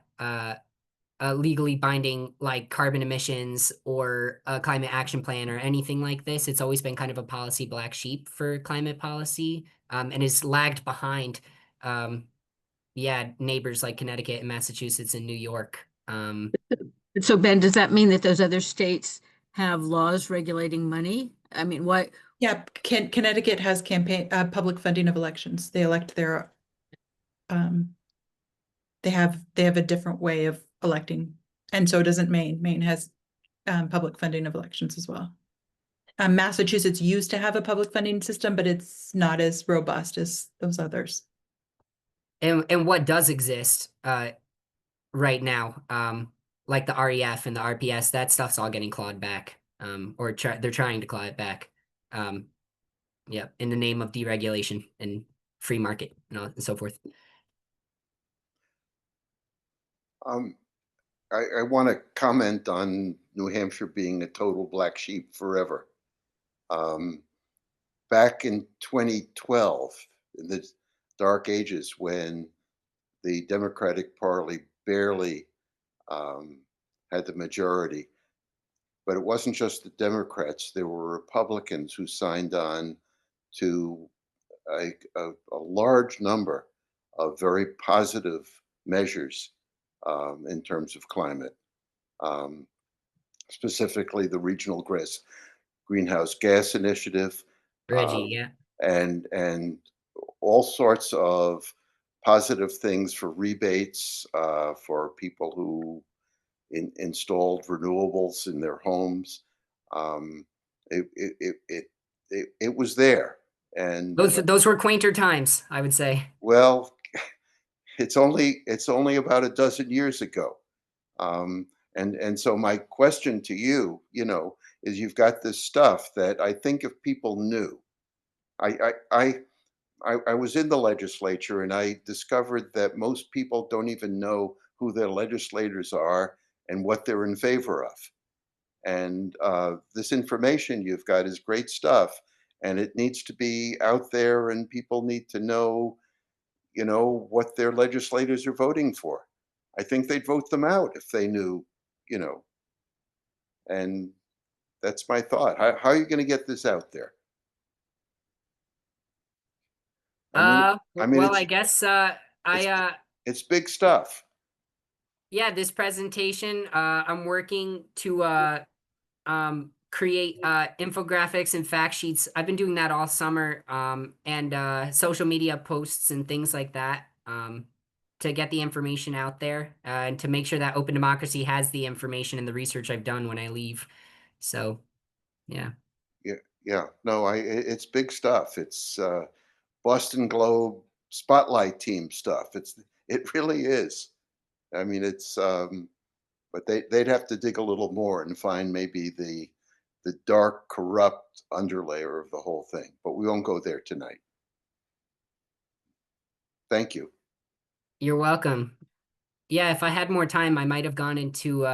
legally binding like carbon emissions or a climate action plan or anything like this. It's always been kind of a policy black sheep for climate policy and is lagged behind yeah, neighbors like Connecticut and Massachusetts and New York. So Ben, does that mean that those other states have laws regulating money? I mean, what, Yeah, Connecticut has public funding of elections. They elect their, um, they have a different way of electing. And so doesn't Maine. Maine has, public funding of elections as well. Massachusetts used to have a public funding system, but it's not as robust as those others. And what does exist right now, like the REF and the RPS, that stuff's all getting clawed back, or they're trying to claw it back. Yeah, in the name of deregulation and free market and so forth. I want to comment on New Hampshire being a total black sheep forever. Back in 2012, in the dark ages, when the Democratic Party barely had the majority, but it wasn't just the Democrats. There were Republicans who signed on to a large number of very positive measures in terms of climate, um, specifically the regional greenhouse gas initiative, Reggie, yeah. and all sorts of positive things for rebates for people who installed renewables in their homes. Um, it was there, and Those were quainter times, I would say. well, it's only about a dozen years ago. And so my question to you, is you've got this stuff that I think if people knew, I was in the legislature and I discovered that most people don't even know who their legislators are and what they're in favor of. And this information you've got is great stuff, and it needs to be out there, and people need to know, what their legislators are voting for. I think they'd vote them out if they knew, you know, and that's my thought. How are you going to get this out there? I mean, Well, I guess it's I it's big stuff. yeah, this presentation, I'm working to create infographics and fact sheets. I've been doing that all summer, and social media posts and things like that, to get the information out there, and to make sure that Open Democracy has the information and the research I've done when I leave. So, yeah. Yeah, yeah. No, it's big stuff. It's Boston Globe spotlight team stuff. It really is. I mean, but they'd have to dig a little more and find maybe the dark, corrupt underlayer of the whole thing. But we won't go there tonight. Thank you. You're welcome. Yeah, if I had more time, I might have gone into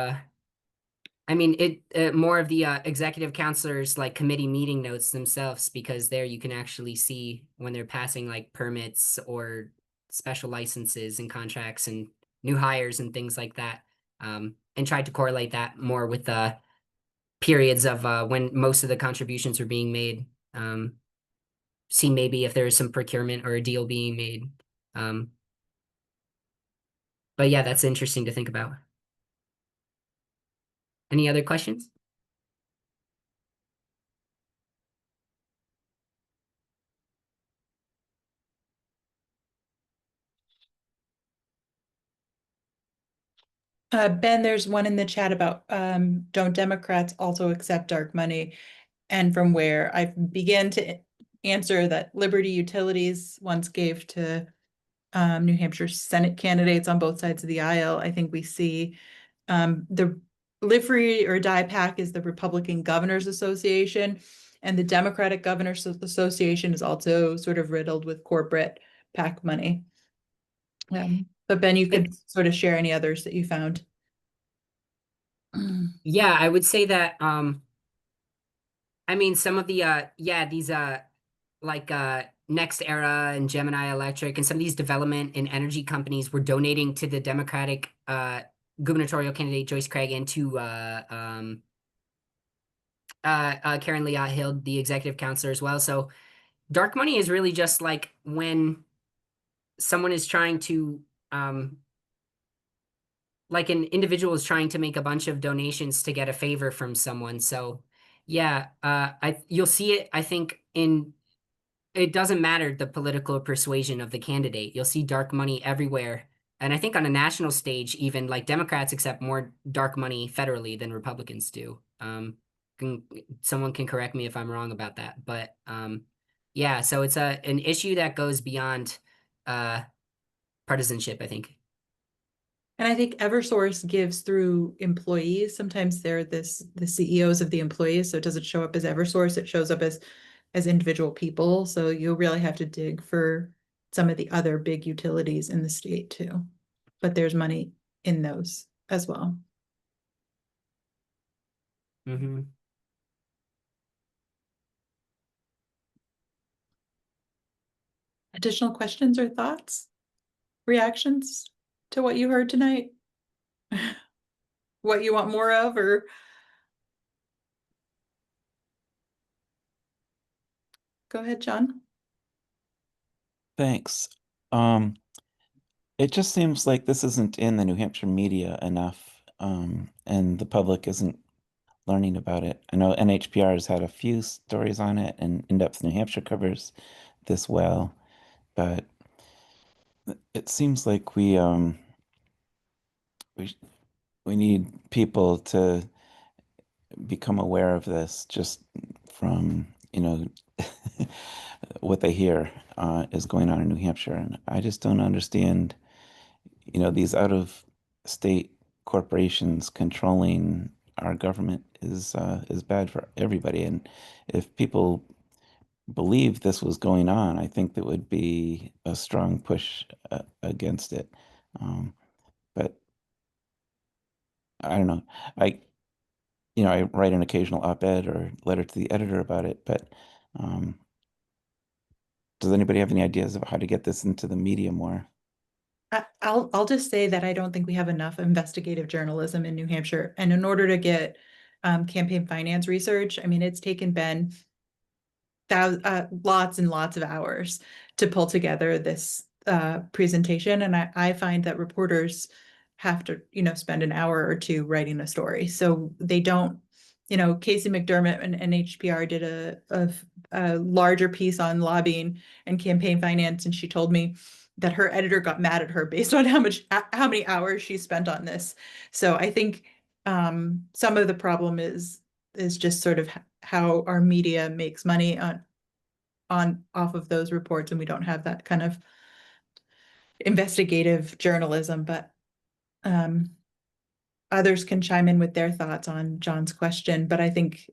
I mean, more of the executive counselors like committee meeting notes themselves, because there you can actually see when they're passing like permits or special licenses and contracts and new hires and things like that. And tried to correlate that more with the periods of when most of the contributions are being made. See maybe if there is some procurement or a deal being made. But yeah, that's interesting to think about. Any other questions? Ben, there's one in the chat about, don't Democrats also accept dark money? And from where I began to answer that Liberty Utilities once gave to New Hampshire Senate candidates on both sides of the aisle. I think we see the Live Free or Die PAC is the Republican Governors Association, and the Democratic Governors Association is also sort of riddled with corporate PAC money. But Ben, you could sort of share any others that you found. Yeah, I would say that I mean some of the these like Next Era and Gemini Electric and some of these development and energy companies were donating to the Democratic gubernatorial candidate Joyce Craig and to Karen Lee Hill, the executive counselor as well. So dark money is really just like when someone is trying to, like an individual is trying to make a bunch of donations to get a favor from someone. So yeah, you'll see it, I think, it doesn't matter the political persuasion of the candidate. You'll see dark money everywhere. And I think on a national stage, even like Democrats accept more dark money federally than Republicans do. Someone can correct me if I'm wrong about that. But yeah, so it's an issue that goes beyond partisanship, I think. And I think Eversource gives through employees. Sometimes they're the CEOs of the employees, so it doesn't show up as Eversource. It shows up as individual people. So you'll really have to dig for some of the other big utilities in the state too. But there's money in those as well. Mm-hmm. Additional questions or thoughts? Reactions to what you heard tonight? What you want more of, or go ahead, John. Thanks. It just seems like this isn't in the New Hampshire media enough, and the public isn't learning about it. I know NHPR has had a few stories on it, and In-Depth New Hampshire covers this well, but it seems like we need people to become aware of this just from, what they hear is going on in New Hampshire. And I just don't understand, these out of state corporations controlling our government is bad for everybody. And if people believe this was going on, I think there would be a strong push against it. But I don't know. I write an occasional op-ed or letter to the editor about it, but does anybody have any ideas of how to get this into the media more? I'll just say that I don't think we have enough investigative journalism in New Hampshire. And in order to get campaign finance research, I mean, it's taken Ben lots and lots of hours to pull together this presentation. And I find that reporters have to, spend an hour or two writing a story. So they don't, Casey McDermott and NHPR did a larger piece on lobbying and campaign finance. And she told me that her editor got mad at her based on how many hours she spent on this. So I think some of the problem is just sort of how our media makes money off of those reports, and we don't have that kind of investigative journalism. But others can chime in with their thoughts on John's question. But I think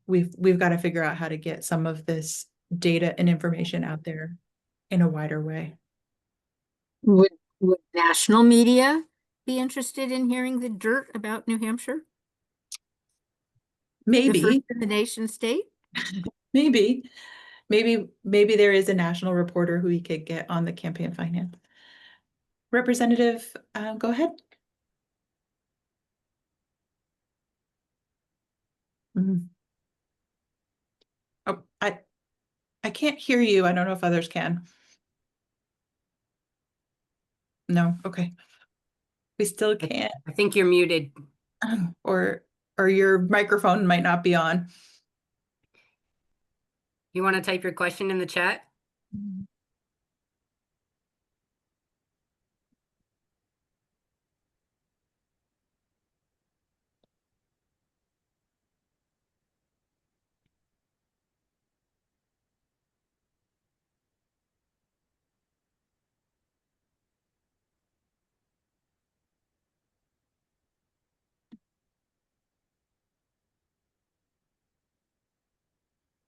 we've got to figure out how to get some of this data and information out there in a wider way. Would national media be interested in hearing the dirt about New Hampshire? The Maybe. first in the nation state? Maybe there is a national reporter who we could get on the campaign finance. Representative, go ahead. Oh, I can't hear you. I don't know if others can. No, okay. We still can't. I think you're muted. Or your microphone might not be on. You want to type your question in the chat?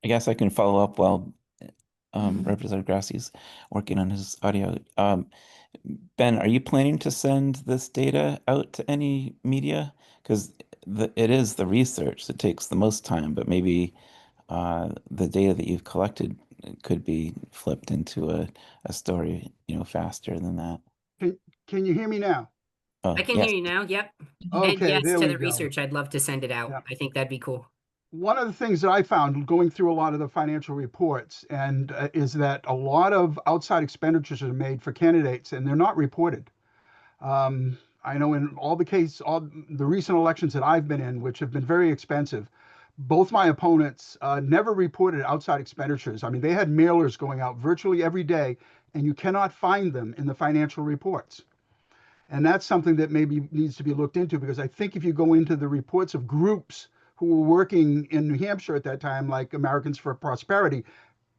I guess I can follow up while Representative Grassi's working on his audio. Ben, are you planning to send this data out to any media? Because it is the research that takes the most time, but maybe the data that you've collected could be flipped into a story, faster than that. Can you hear me now? Oh, I can yes. hear you now. Yep. And Okay, yes, there to we the go. research, I'd love to send it out. Yeah. I think that'd be cool. one of the things that I found going through a lot of the financial reports and is that a lot of outside expenditures are made for candidates and they're not reported. I know in all the recent elections that I've been in, which have been very expensive, both my opponents never reported outside expenditures. I mean, they had mailers going out virtually every day, and you cannot find them in the financial reports. And that's something that maybe needs to be looked into, because I think if you go into the reports of groups who were working in New Hampshire at that time, like Americans for Prosperity,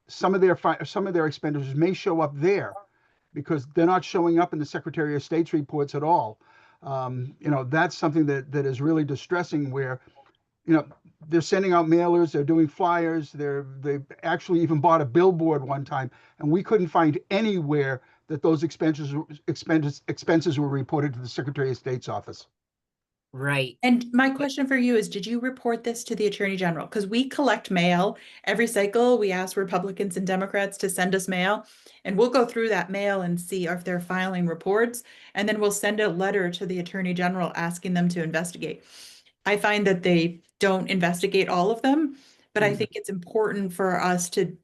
some of their expenditures may show up there because they're not showing up in the Secretary of State's reports at all. That's something that is really distressing, where, they're sending out mailers, they're doing flyers, they actually even bought a billboard one time, and we couldn't find anywhere that those expenses were reported to the Secretary of State's office. Right. And my question for you is, did you report this to the Attorney General? Because we collect mail every cycle. We ask Republicans and Democrats to send us mail, and we'll go through that mail and see if they're filing reports. And then we'll send a letter to the Attorney General asking them to investigate. I find that they don't investigate all of them, but I think it's important for us to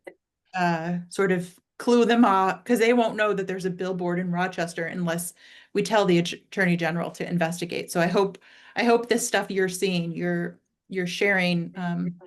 sort of clue them off, because they won't know that there's a billboard in Rochester unless we tell the Attorney General to investigate. So I hope this stuff you're seeing, you're sharing.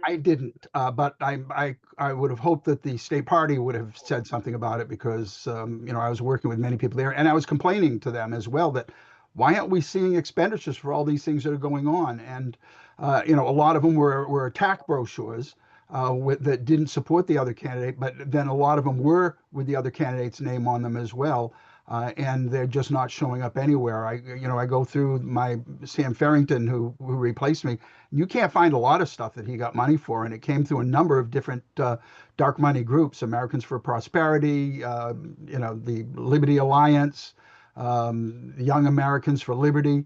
I didn't, but I would have hoped that the state party would have said something about it, because I was working with many people there, and I was complaining to them as well that why aren't we seeing expenditures for all these things that are going on? And a lot of them were attack brochures that didn't support the other candidate, but then a lot of them were with the other candidate's name on them as well. And they're just not showing up anywhere. I go through my Sam Farrington, who replaced me. You can't find a lot of stuff that he got money for, and it came through a number of different dark money groups: Americans for Prosperity, the Liberty Alliance, Young Americans for Liberty.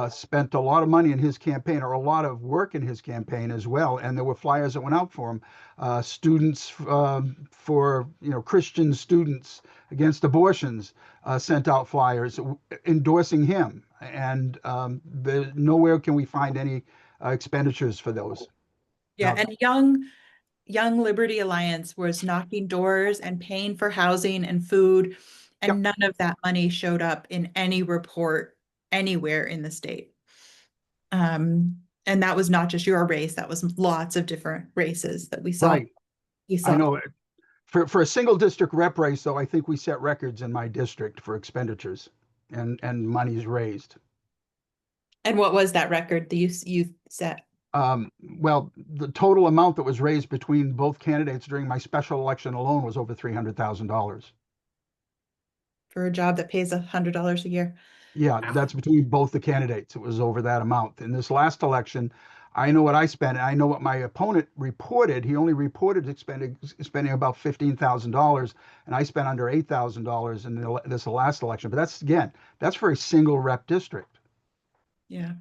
Spent a lot of money in his campaign, or a lot of work in his campaign as well. And there were flyers that went out for him. Students for Christian students against abortions sent out flyers endorsing him, and nowhere can we find any expenditures for those. Yeah, Now, and Young Liberty Alliance was knocking doors and paying for housing and food, and Yep. none of that money showed up in any report anywhere in the state. And that was not just your race, that was lots of different races that we saw. Right. I know it. For a single district rep race, though, I think we set records in my district for expenditures and monies raised. And what was that record that you set? Well, the total amount that was raised between both candidates during my special election alone was over $300,000. For a job that pays $100 a year? Yeah, that's between both the candidates. It was over that amount. In this last election, I know what I spent, and I know what my opponent reported. He only reported spending about $15,000, and I spent under $8,000 in this last election. But that's for a single rep district. Yeah.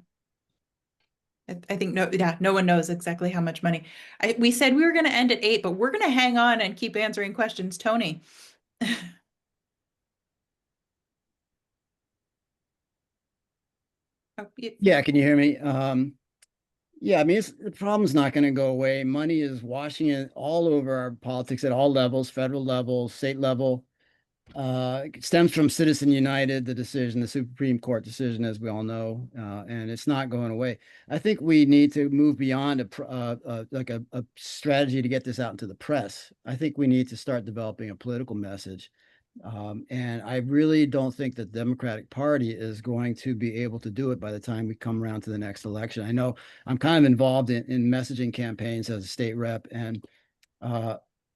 I think no one knows exactly how much money. We said we were going to end at 8, but we're going to hang on and keep answering questions. Tony. Yeah, can you hear me? Yeah, I mean, the problem's not going to go away. Money is washing it all over our politics at all levels, federal level, state level. It stems from Citizen United, the decision, the Supreme Court decision, as we all know, and it's not going away. I think we need to move beyond a strategy to get this out into the press. I think we need to start developing a political message. And I really don't think that the Democratic Party is going to be able to do it by the time we come around to the next election. I know I'm kind of involved in messaging campaigns as a state rep, and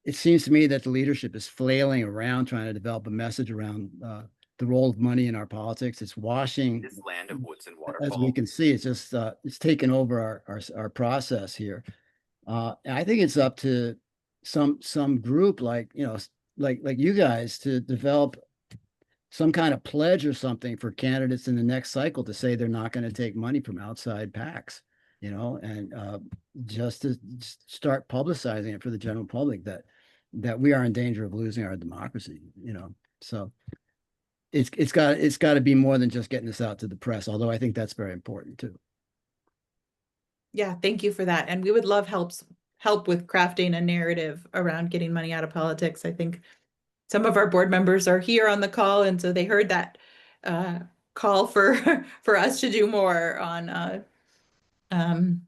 it seems to me that the leadership is flailing around trying to develop a message around the role of money in our politics. It's washing this land of woods and as waterfalls. we can see. It's just it's taken over our process here. And I think it's up to some group like you guys to develop some kind of pledge or something for candidates in the next cycle to say they're not going to take money from outside PACs, and just to start publicizing it for the general public that we are in danger of losing our democracy, So it's got to be more than just getting this out to the press, although I think that's very important too. Yeah, thank you for that. And we would love help with crafting a narrative around getting money out of politics. I think some of our board members are here on the call, and so they heard that call for for us to do more on um,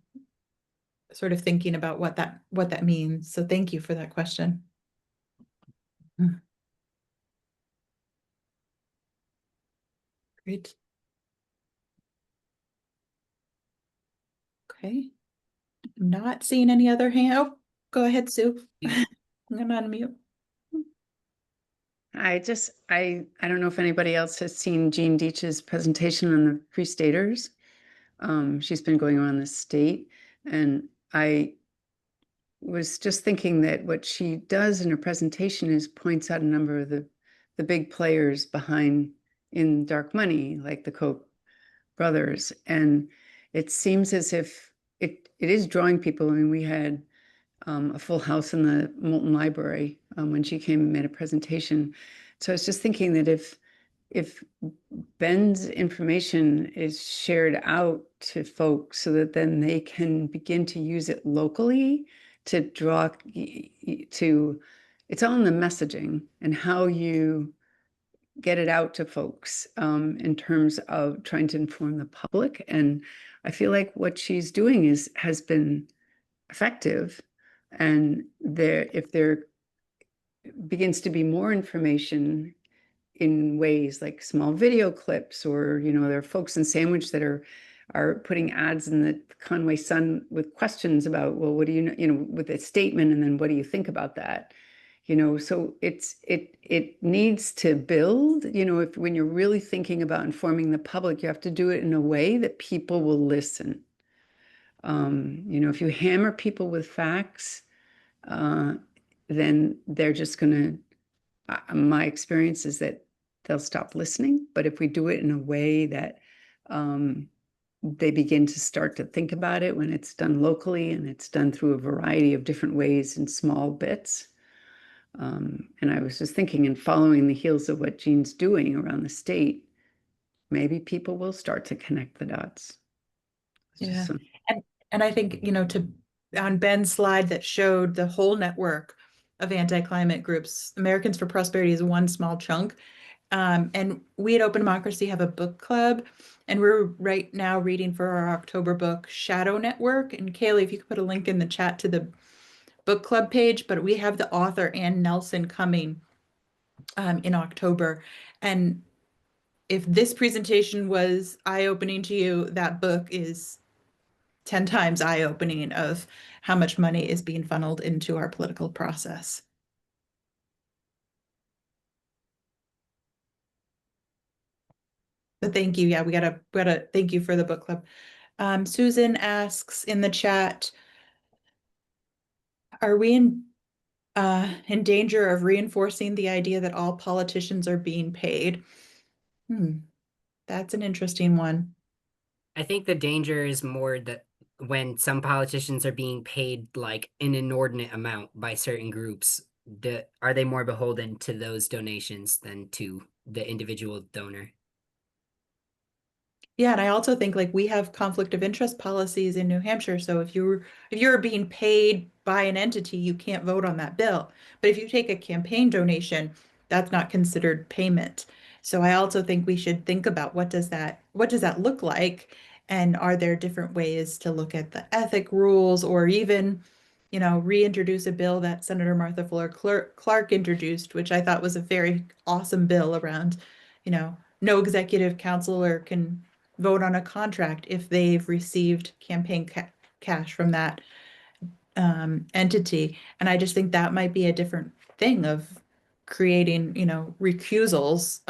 sort of thinking about what that means. So thank you for that question. Great. Okay. Not seeing any other hand. Oh, go ahead, Sue. I'm gonna unmute. I don't know if anybody else has seen Jean Deitch's presentation on the Free Staters. She's been going around the state, and I was just thinking that what she does in her presentation is points out a number of the big players behind in dark money, like the Koch brothers. And it seems as if it is drawing people. I mean, we had a full house in the Moulton Library when she came and made a presentation. So I was just thinking that if Ben's information is shared out to folks so that then they can begin to use it locally to draw to, it's all in the messaging and how you get it out to folks in terms of trying to inform the public. And I feel like what she's doing has been effective. And if there begins to be more information in ways like small video clips, or there are folks in Sandwich that are putting ads in the Conway Sun with questions about, well, what do you know, with a statement, and then what do you think about that? So it needs to build, when you're really thinking about informing the public, you have to do it in a way that people will listen. If you hammer people with facts, then they're just going to, my experience is that they'll stop listening. But if we do it in a way that they begin to start to think about it when it's done locally, and it's done through a variety of different ways in small bits. And I was just thinking, and following the heels of what Jean's doing around the state, maybe people will start to connect the dots. Yeah. And I think, on Ben's slide that showed the whole network of anti-climate groups, Americans for Prosperity is one small chunk. And we at Open Democracy have a book club, and we're right now reading for our October book, Shadow Network. And Kaylee, if you could put a link in the chat to the book club page, but we have the author Ann Nelson coming in October. And if this presentation was eye-opening to you, that book is 10 times eye-opening of how much money is being funneled into our political process. But thank you. Yeah, we gotta thank you for the book club. Susan asks in the chat, are we in danger of reinforcing the idea that all politicians are being paid? That's an interesting one. I think the danger is more that when some politicians are being paid like an inordinate amount by certain groups, are they more beholden to those donations than to the individual donor? Yeah, and I also think like we have conflict of interest policies in New Hampshire. So if you're being paid by an entity, you can't vote on that bill. But if you take a campaign donation, that's not considered payment. So I also think we should think about what does that look like? And are there different ways to look at the ethic rules, or even, reintroduce a bill that Senator Martha Fuller Clark introduced, which I thought was a very awesome bill around, no executive counselor can vote on a contract if they've received campaign cash from that entity. And I just think that might be a different thing of creating, recusals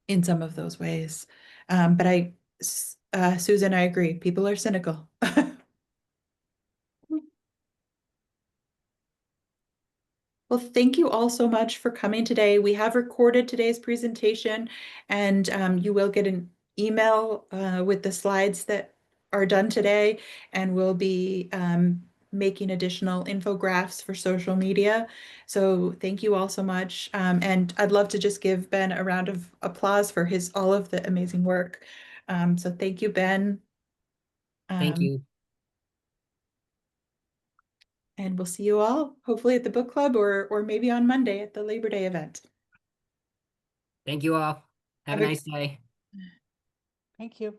in some of those ways. But Susan, I agree. People are cynical. Well, thank you all so much for coming today. We have recorded today's presentation, and you will get an email with the slides that are done today, and we'll be making additional infographics for social media. So thank you all so much. And I'd love to just give Ben a round of applause for all of the amazing work. So thank you, Ben. Thank Um, you. And we'll see you all hopefully at the book club or maybe on Monday at the Labor Day event. Thank you all. Have Have a a- nice day. Thank you.